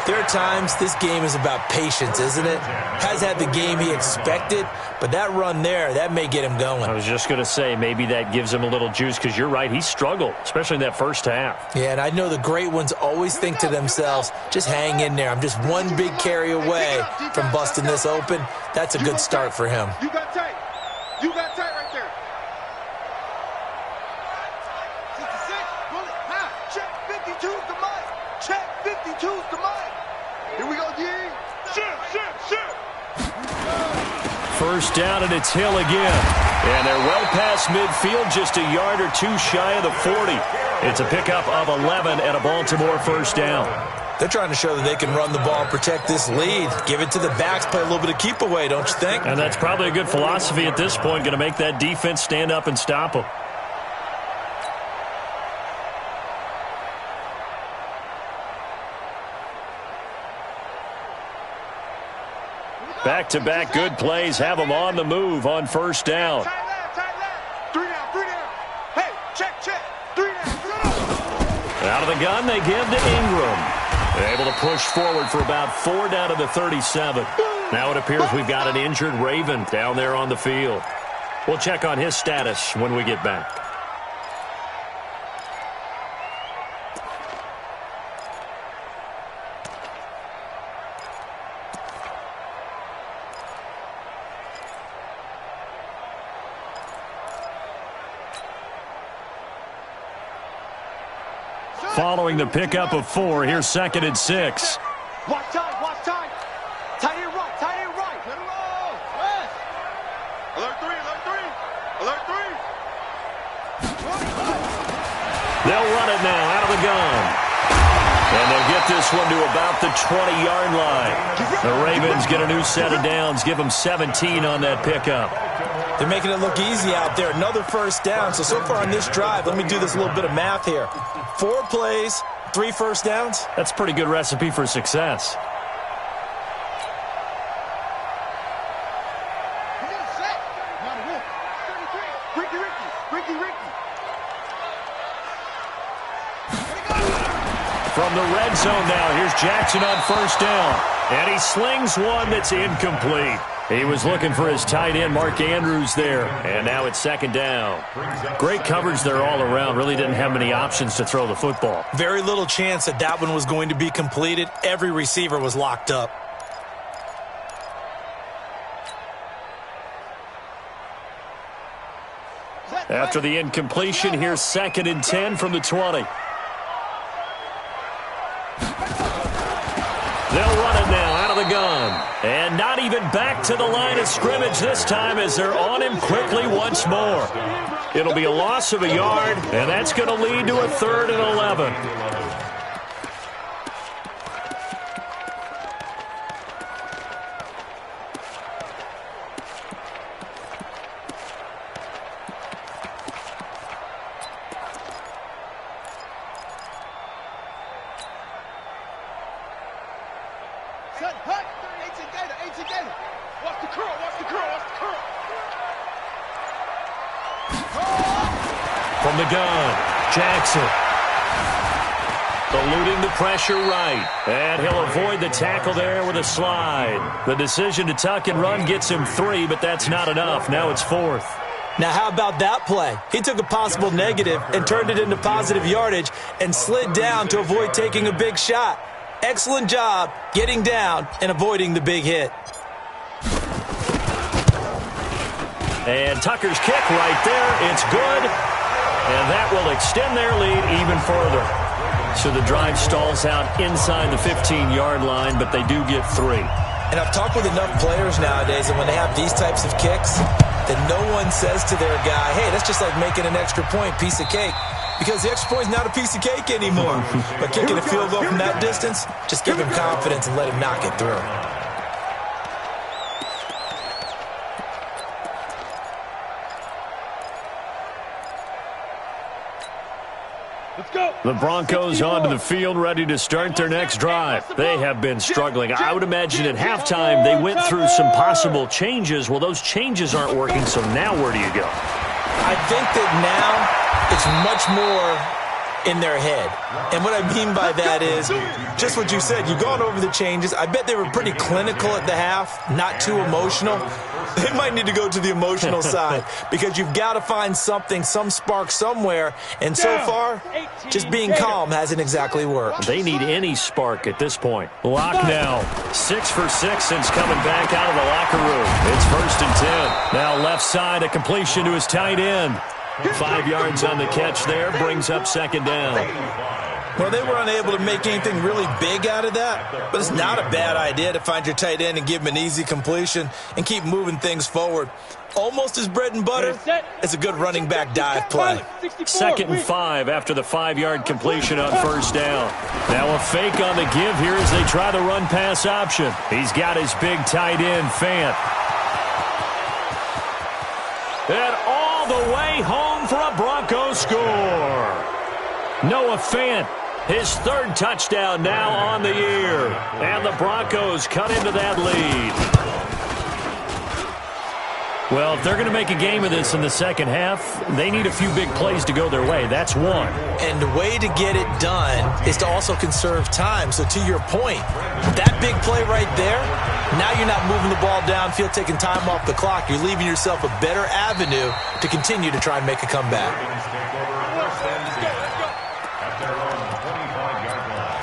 there are times this game is about patience, isn't it? Has had the game he expected, but that run there, that may get him going. I was just going to say, maybe that gives him a little juice because you're right, he struggled, especially in that first half. Yeah, and I know the great ones always think to themselves, just hang in there. I'm just one big carry away from busting this open. That's a good start for him. You got tight. You got tight right there. 66, pull it high. Check 52's the mic. Check 52's the mic. Here we go, D. Shit. First down, and it's Hill again. And they're well past midfield, just a yard or two shy of the 40. It's a pickup of 11 and a Baltimore first down. They're trying to show that they can run the ball and protect this lead. Give it to the backs, play a little bit of keep away, don't you think? And that's probably a good philosophy at this point, going to make that defense stand up and stop them. Back-to-back good plays have them on the move on first down. Tight left. 3 down. Hey, check. 3 down. Out of the gun, they give to Ingram. They're able to push forward for about 4 down to the 37. Now it appears we've got an injured Raven down there on the field. We'll check on his status when we get back. Following the pickup of 4, here's 2nd and 6. Watch time, watch time. Tight end right, tight end right. Let it roll. West. Alert 3, alert 3. Alert 3. They'll run it now out of the gun. And they'll get this one to about the 20-yard line. The Ravens get a new set of downs, give them 17 on that pickup. They're making it look easy out there. Another first down. So far on this drive, let me do this little bit of math here. 4 plays, 3 first downs. That's a pretty good recipe for success. Come on, set. Now to win. 33. Ricky. From the red zone now, here's Jackson on first down. And he slings one that's incomplete. He was looking for his tight end, Mark Andrews, there. And now it's 2nd down. Great coverage there all around. Really didn't have many options to throw the football. Very little chance that one was going to be completed. Every receiver was locked up. After the incompletion, here's 2nd and 10 from the 20. They'll run it now out of the gun. And not even back to the line of scrimmage this time as they're on him quickly once more. It'll be a loss of a yard, and that's going to lead to a 3rd and 11. Set, hut. 8 together. Watch the curl. From the gun, Jackson. Eluding the pressure right. And he'll avoid the tackle there with a slide. The decision to tuck and run gets him 3, but that's not enough. Now it's 4th. Now, how about that play? He took a possible negative and turned it into positive yardage and slid down to avoid taking a big shot. Excellent job getting down and avoiding the big hit. And Tucker's kick right there. It's good. And that will extend their lead even further. So the drive stalls out inside the 15-yard line, but they do get 3. And I've talked with enough players nowadays, and when they have these types of kicks, that no one says to their guy, hey, that's just like making an extra point, piece of cake. Because the extra point is not a piece of cake anymore. But kicking a field goal from that distance, just give him confidence and let him knock it through. Let's go. The Broncos onto the field, ready to start their next drive. They have been struggling. I would imagine at halftime they went through some possible changes. Well, those changes aren't working, so now where do you go? I think that now it's much more in their head. And what I mean by that is just what you said. You've gone over the changes. I bet they were pretty clinical at the half, not too emotional. They might need to go to the emotional side because you've got to find something, some spark somewhere. And so far, just being calm hasn't exactly worked. They need any spark at this point. Lock now. 6 for 6 since coming back out of the locker room. It's 1st and 10. Now left side, a completion to his tight end. 5 yards on the catch there, brings up 2nd down. Well, they were unable to make anything really big out of that, but it's not a bad idea to find your tight end and give him an easy completion and keep moving things forward. Almost as bread and butter, it's a good running back dive play. 2nd and 5 after the 5-yard completion on 1st down. Now a fake on the give here as they try the run-pass option. He's got his big tight end, Fant. And all the way home for a Broncos score. Noah Fant, his 3rd touchdown now on the year. And the Broncos cut into that lead. Well, if they're going to make a game of this in the second half, they need a few big plays to go their way. That's one. And the way to get it done is to also conserve time. So to your point, that big play right there, now you're not moving the ball downfield, taking time off the clock. You're leaving yourself a better avenue to continue to try and make a comeback. At their own 25-yard line.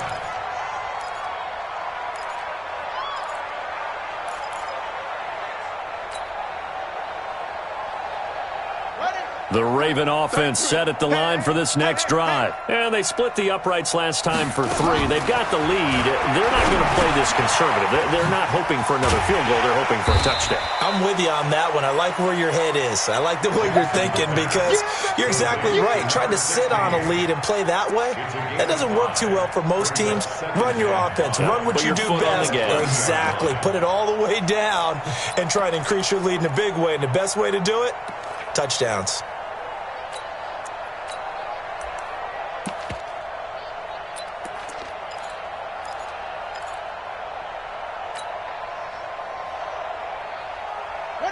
The Raven offense set at the line for this next drive. And they split the uprights last time for 3. They've got the lead. They're not going to play this conservative. They're not hoping for another field goal. They're hoping for a touchdown. I'm with you on that one. I like where your head is. I like the way you're thinking because you're exactly right. Trying to sit on a lead and play that way, that doesn't work too well for most teams. Run your offense. Run what you do best. Exactly. Put it all the way down and try and increase your lead in a big way. And the best way to do it, touchdowns.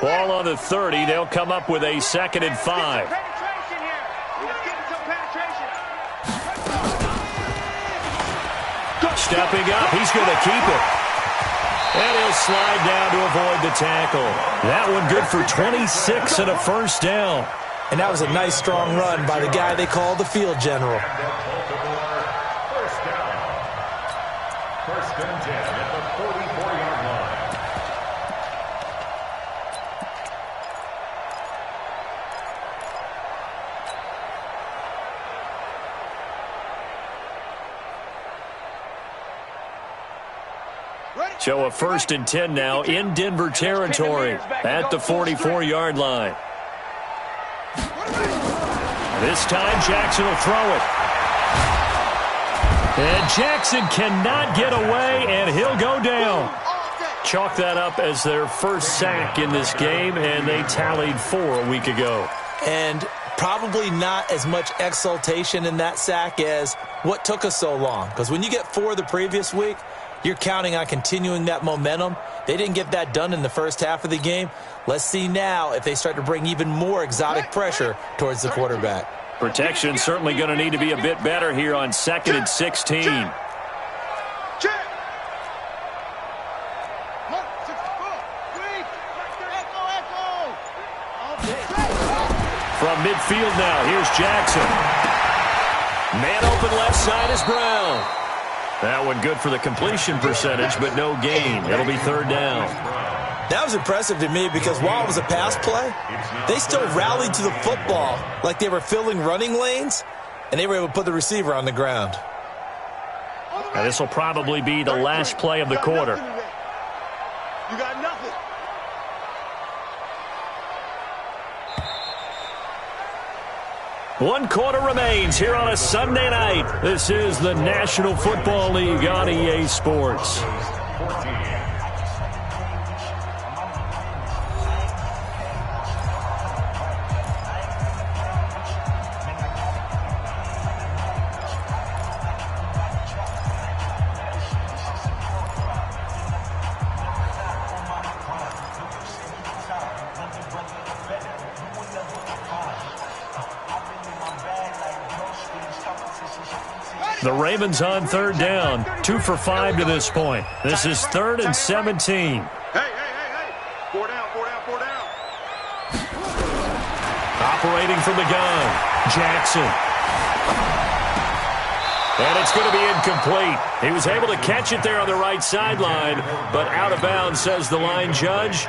Ball on the 30. They'll come up with a 2nd and 5. Stepping up. He's going to keep it. And he'll slide down to avoid the tackle. That one good for 26 and a first down. And that was a nice, strong run by the guy they call the field general. First down. First and 10 at the 44-yard line. So a 1st and 10 now in Denver territory at the 44-yard line. This time Jackson will throw it. And Jackson cannot get away, and he'll go down. Chalk that up as their first sack in this game, and they tallied 4 a week ago. And probably not as much exultation in that sack as what took us so long. Because when you get 4 the previous week, you're counting on continuing that momentum. They didn't get that done in the first half of the game. Let's see now if they start to bring even more exotic pressure towards the quarterback. Protection certainly going to need to be a bit better here on 2nd and 16. From midfield now, here's Jackson. Man open left side is Brown. That one good for the completion percentage, but no gain. It'll be 3rd down. That was impressive to me because while it was a pass play, they still rallied to the football like they were filling running lanes, and they were able to put the receiver on the ground. Now this will probably be the last play of the quarter. You got nothing. One quarter remains here on a Sunday night. This is the National Football League on EA Sports. The Ravens on 3rd down, 2 for 5 to this point. This is 3rd and 17. Hey. 4 down. Operating from the gun, Jackson. And it's going to be incomplete. He was able to catch it there on the right sideline, but out of bounds, says the line judge.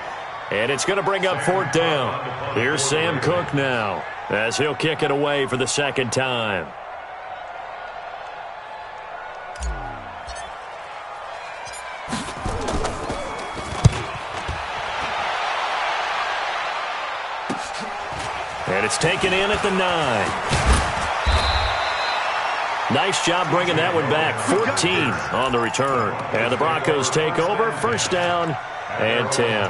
And it's going to bring up 4th down. Here's Sam Cook now, as he'll kick it away for the 2nd time. And it's taken in at the 9. Nice job bringing that one back. 14 on the return. And the Broncos take over. 1st down and 10.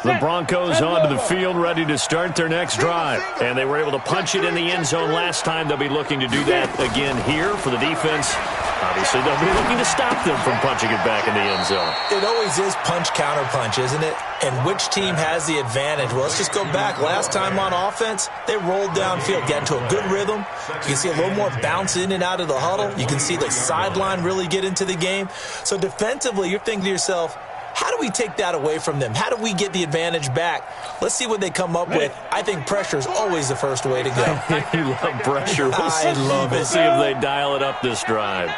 The Broncos onto the field, ready to start their next drive. And they were able to punch it in the end zone last time. They'll be looking to do that again here for the defense. Obviously, they'll be looking to stop them from punching it back in the end zone. It always is punch-counter-punch, isn't it? And which team has the advantage? Well, let's just go back. Last time on offense, they rolled downfield, got into a good rhythm. You can see a little more bounce in and out of the huddle. You can see the sideline really get into the game. So defensively, you're thinking to yourself, how do we take that away from them? How do we get the advantage back? Let's see what they come up with. I think pressure is always the first way to go. You love pressure. I love it. We'll see if they dial it up this drive.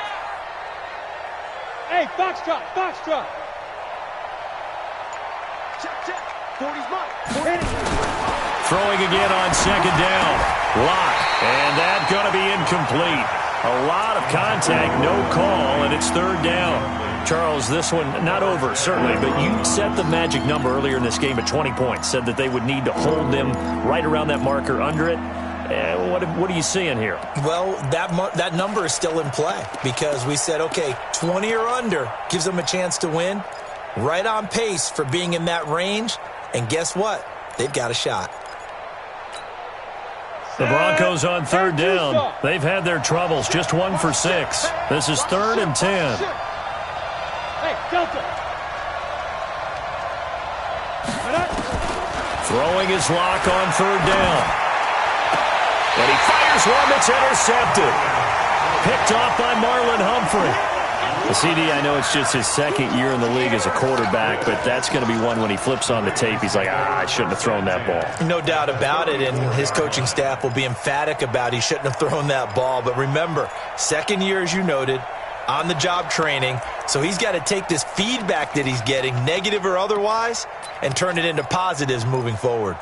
Hey, foxtrot, foxtrot. Check. 40's mine. Throwing again on second down. Lock. And that's going to be incomplete. A lot of contact, no call, and it's third down. Charles, this one not over, certainly, but you set the magic number earlier in this game at 20 points, said that they would need to hold them right around that marker under it. What are you seeing here? Well, that number is still in play because we said, okay, 20 or under gives them a chance to win. Right on pace for being in that range, and guess what? They've got a shot. The Broncos on third down. They've had their troubles, just 1 for 6. This is 3rd and 10. Hey, Delta. Throwing his lock on third down. And he fires one that's intercepted. Picked off by Marlon Humphrey. The CD, I know it's just his second year in the league as a quarterback, but that's going to be one when he flips on the tape. He's like, I shouldn't have thrown that ball. No doubt about it, and his coaching staff will be emphatic about he shouldn't have thrown that ball. But remember, second year, as you noted, on-the-job training, so he's got to take this feedback that he's getting, negative or otherwise, and turn it into positives moving forward.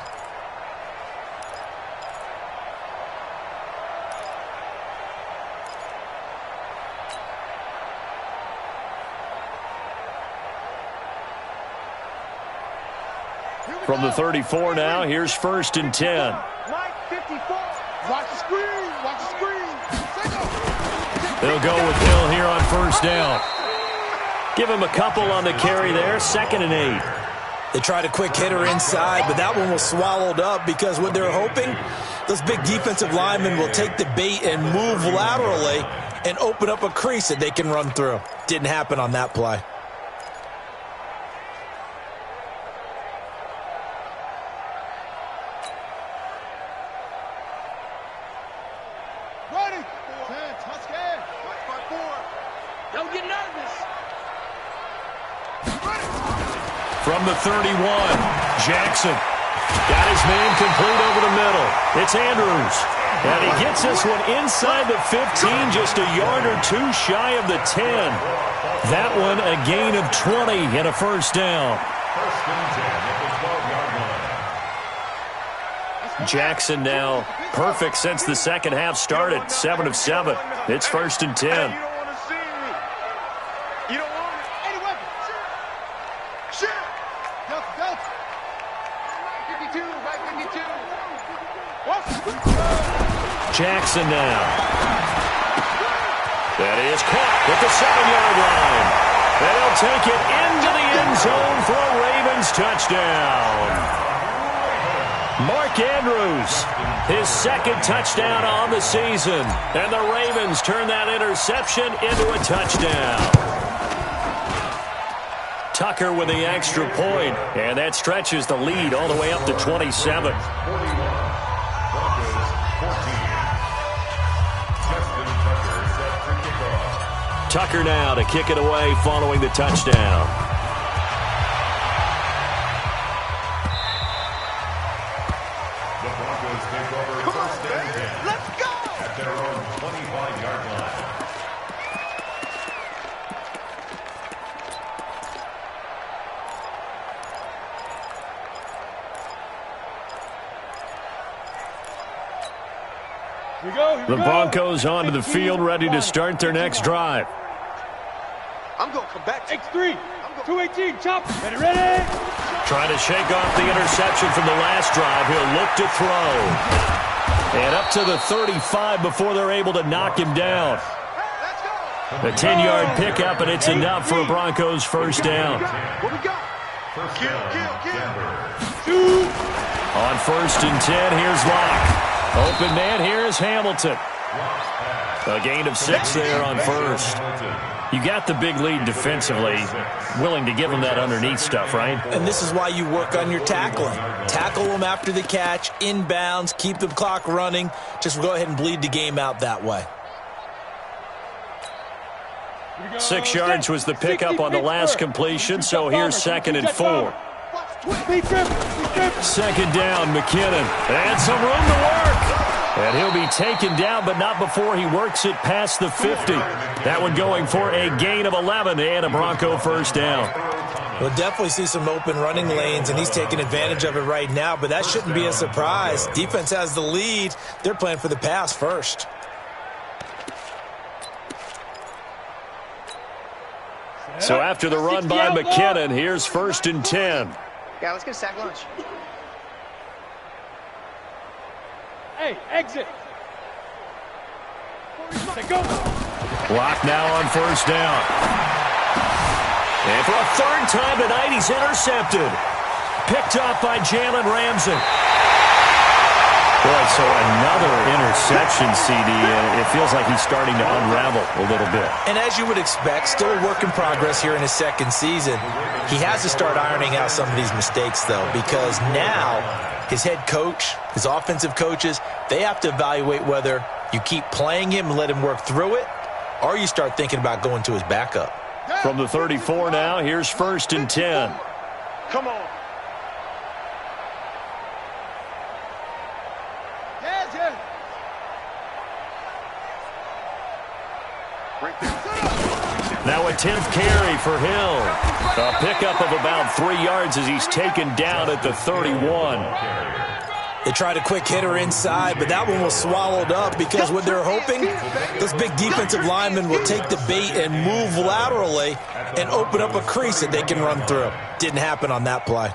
From the 34 now, here's 1st and 10. Mike 54. Watch the screen. Watch the screen. They'll go with Hill here on 1st down. Give him a couple on the carry there. 2nd and 8. They tried a quick hitter inside, but that one was swallowed up because what they're hoping, those big defensive linemen will take the bait and move laterally and open up a crease that they can run through. Didn't happen on that play. Don't get nervous. From the 31, Jackson got his man complete over the middle. It's Andrews. And he gets this one inside the 15, just a yard or two shy of the 10. That one a gain of 20 and a 1st down. 1st and 10 at the 12-yard line. Jackson now perfect since the second half started. 7 of 7. It's 1st and 10. You don't want it. Any weapon. Shoot. Delta. Right 52. Right 52. Jackson now. That is caught at the 7-yard line. And he'll take it into the end zone for a Ravens touchdown. Mark Andrews, his 2nd touchdown on the season. And the Ravens turn that interception into a touchdown. Tucker with the extra point, and that stretches the lead all the way up to 27. 41. Broncos 14. Justin Tucker set to kick off. Tucker now to kick it away following the touchdown. The Broncos take over 1st and 10. Let's go. At their own 25-yard line. The Broncos onto the field, ready to start their next drive. I'm going to come back. X3. 218. Chop. Ready. Trying to shake off the interception from the last drive. He'll look to throw. And up to the 35 before they're able to knock him down. A 10-yard pickup, and it's enough for a Broncos 1st down. What we got? Kill. On 1st and 10, here's Locke. Open man, here's Hamilton. A gain of 6 there on 1st. You got the big lead defensively. Willing to give them that underneath stuff, right? And this is why you work on your tackling. Tackle them after the catch, inbounds, keep the clock running. Just go ahead and bleed the game out that way. 6 yards was the pickup on the last completion, so here's 2nd and 4. 2nd down, McKinnon. And some room to work. And he'll be taken down, but not before he works it past the 50. That one going for a gain of 11 and a Bronco 1st down. We'll definitely see some open running lanes, and he's taking advantage of it right now, but that shouldn't be a surprise. Defense has the lead. They're playing for the pass first. So after the run by McKinnon, here's 1st and 10. Yeah, let's get a sack lunch. Hey, exit. Go. Block now on 1st down. And for a 3rd time tonight, he's intercepted. Picked up by Jalen Ramsey. Boy, so another interception, CD, and it feels like he's starting to unravel a little bit. And as you would expect, still a work in progress here in his 2nd season. He has to start ironing out some of these mistakes, though, because now his head coach, his offensive coaches, they have to evaluate whether you keep playing him and let him work through it, or you start thinking about going to his backup. From the 34 now, here's 1st and 10. Come on. Now a 10th carry for Hill. A pickup of about 3 yards as he's taken down at the 31. They tried a quick hitter inside, but that one was swallowed up because what they're hoping, this big defensive lineman will take the bait and move laterally and open up a crease that they can run through. Didn't happen on that play.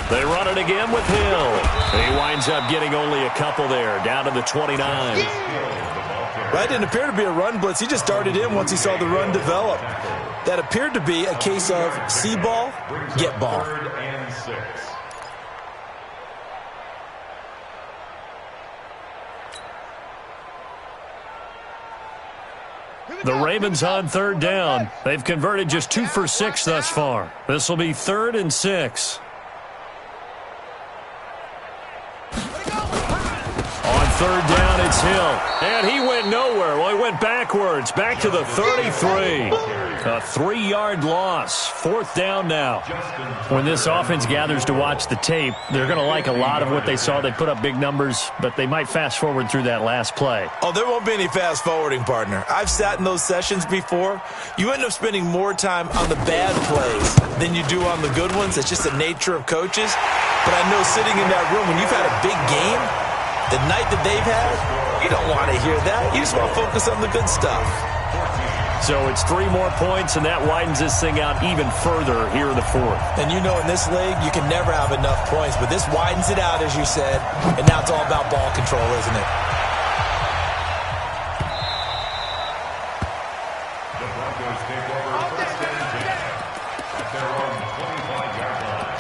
They run it again with Hill. He winds up getting only a couple there, down to the 29. That didn't appear to be a run blitz. He just started in once he saw the run develop. That appeared to be a case of see ball, get ball. 3rd and 6. The Ravens on 3rd down. They've converted just 2 for 6 thus far. This will be 3rd and 6. On 3rd down, it's Hill. And he went nowhere. Well, he went backwards, back to the 33. A 3-yard loss. 4th down now. When this offense gathers to watch the tape, they're going to like a lot of what they saw. They put up big numbers, but they might fast forward through that last play. Oh, there won't be any fast forwarding, partner. I've sat in those sessions before. You end up spending more time on the bad plays than you do on the good ones. It's just the nature of coaches. But I know sitting in that room, when you've had a big game, the night that they've had, you don't want to hear that. You just want to focus on the good stuff. So it's 3 more points, and that widens this thing out even further here in the 4th. And you know in this league, you can never have enough points, but this widens it out, as you said, and now it's all about ball control, isn't it? The Broncos take over 1st and 10 at their own 25-yard line.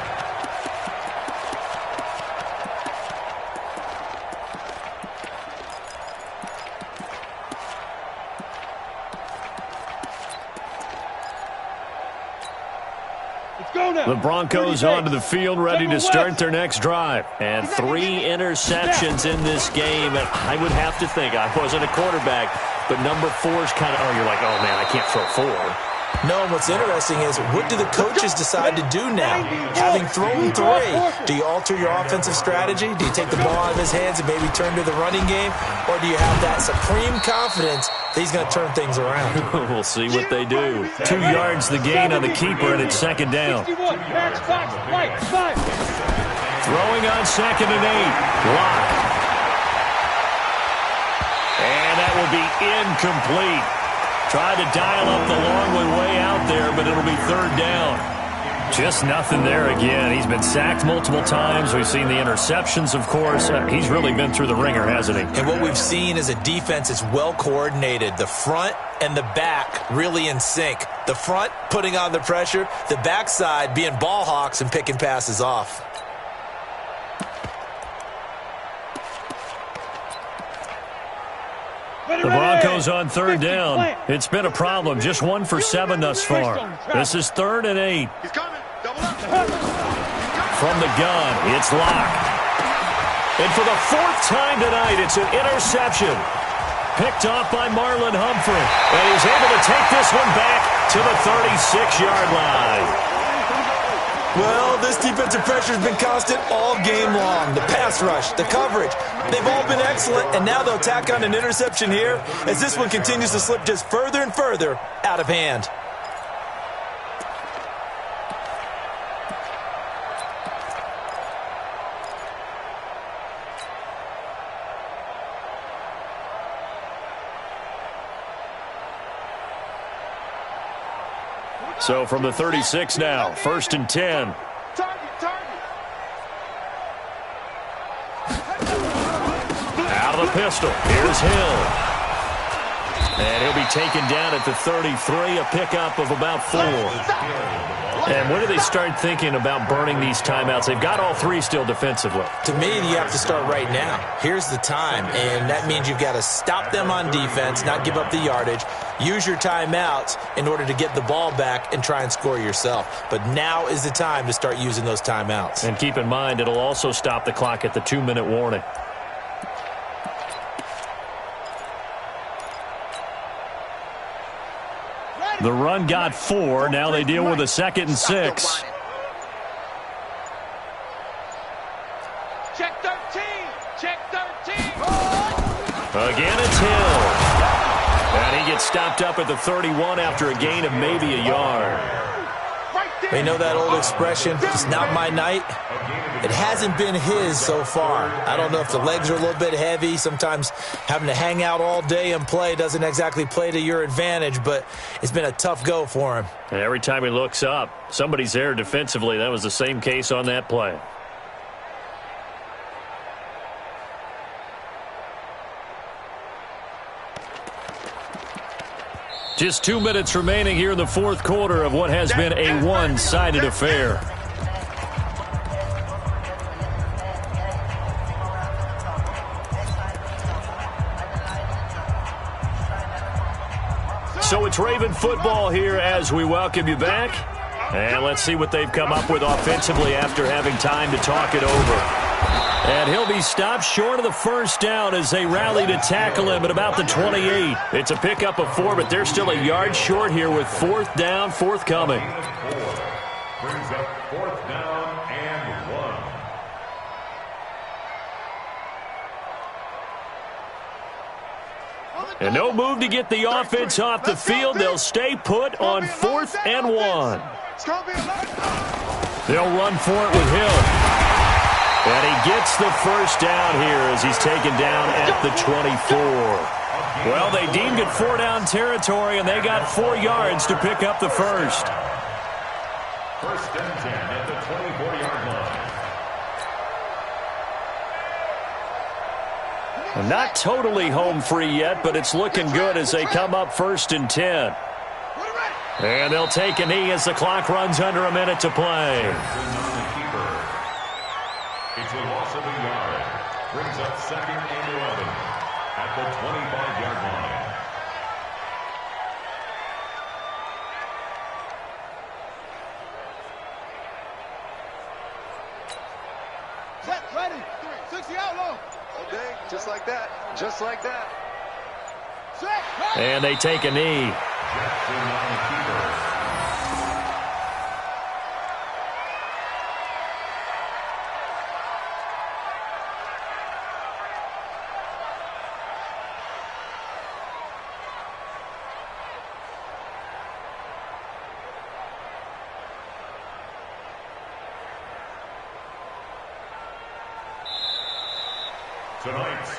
The Broncos onto the field, ready to start their next drive. And 3 interceptions in this game. And I would have to think, I wasn't a quarterback, but number 4 is kind of, oh, you're like, oh, man, I can't throw 4. No, and what's interesting is, what do the coaches decide to do now? Having thrown 3, do you alter your offensive strategy? Do you take the ball out of his hands and maybe turn to the running game? Or do you have that supreme confidence that he's going to turn things around? We'll see what they do. 2 yards the gain on the keeper, and it's 2nd down. Throwing on 2nd and 8. Lock. And that will be incomplete. Tried to dial up the long way out there, but it'll be 3rd down. Just nothing there again. He's been sacked multiple times. We've seen the interceptions, of course. He's really been through the ringer, hasn't he? And what we've seen is a defense that's well coordinated. The front and the back really in sync. The front putting on the pressure. The backside being ball hawks and picking passes off. The Broncos on 3rd down. It's been a problem. Just 1 for 7 thus far. This is 3rd and 8. From the gun, it's locked. And for the 4th time tonight, it's an interception. Picked off by Marlon Humphrey. And he's able to take this one back to the 36-yard line. Well, this defensive pressure has been constant all game long. The pass rush, the coverage, they've all been excellent, and now they'll tack on an interception here as this one continues to slip just further and further out of hand. So from the 36 now, 1st and 10. Out of the pistol. Here's Hill. And he'll be taken down at the 33, a pickup of about 4. And when do they start thinking about burning these timeouts? They've got all 3 still defensively. To me, you have to start right now. Here's the time, and that means you've got to stop them on defense, not give up the yardage. Use your timeouts in order to get the ball back and try and score yourself. But now is the time to start using those timeouts. And keep in mind, it'll also stop the clock at the 2-minute warning. The run got 4. Now they deal with a 2nd and 6. Check 13. Check 13. Again, it's Hill. And he gets stopped up at the 31 after a gain of maybe a yard. They know that old expression, it's not my night. It hasn't been his so far. I don't know if the legs are a little bit heavy. Sometimes having to hang out all day and play doesn't exactly play to your advantage, but it's been a tough go for him. And every time he looks up, somebody's there defensively. That was the same case on that play. Just 2 minutes remaining here in the 4th quarter of what has been a one-sided affair. So it's Raven football here as we welcome you back. And let's see what they've come up with offensively after having time to talk it over. And he'll be stopped short of the 1st down as they rally to tackle him at about the 28. It's a pickup of 4, but they're still a yard short here with 4th down forthcoming. Brings up 4th down and 1. And no move to get the offense off the field. They'll stay put on 4th and 1. They'll run for it with Hill. And he gets the 1st down here as he's taken down at the 24. Well, they deemed it 4-down territory, and they got 4 yards to pick up the 1st. 1st and 10 at the 24-yard line. Not totally home free yet, but it's looking good as they come up 1st and 10. And they'll take a knee as the clock runs under a minute to play. It's a loss of a yard. Brings up 2nd and 11 at the 25-yard line. Set, ready. 60 out low. Okay, just like that. Just like that. Set. And they take a knee. Jackson on the keeper.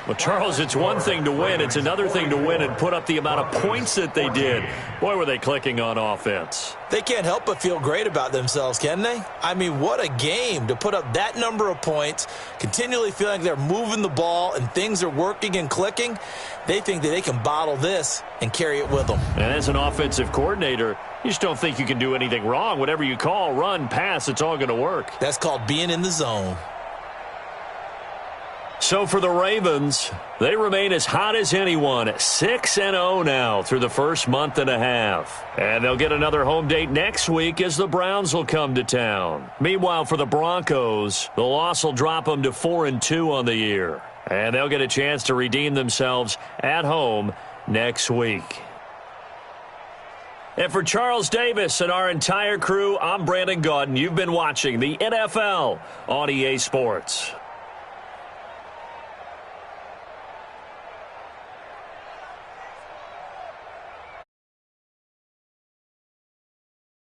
Well, Charles, it's one thing to win. It's another thing to win and put up the amount of points that they did. Boy, were they clicking on offense. They can't help but feel great about themselves, can they? I mean, what a game to put up that number of points, continually feeling like they're moving the ball and things are working and clicking. They think that they can bottle this and carry it with them. And as an offensive coordinator, you just don't think you can do anything wrong. Whatever you call, run, pass, it's all going to work. That's called being in the zone. So for the Ravens, they remain as hot as anyone, 6-0 now through the first month and a half. And they'll get another home date next week as the Browns will come to town. Meanwhile, for the Broncos, the loss will drop them to 4-2 on the year. And they'll get a chance to redeem themselves at home next week. And for Charles Davis and our entire crew, I'm Brandon Gaudin. You've been watching the NFL on EA Sports.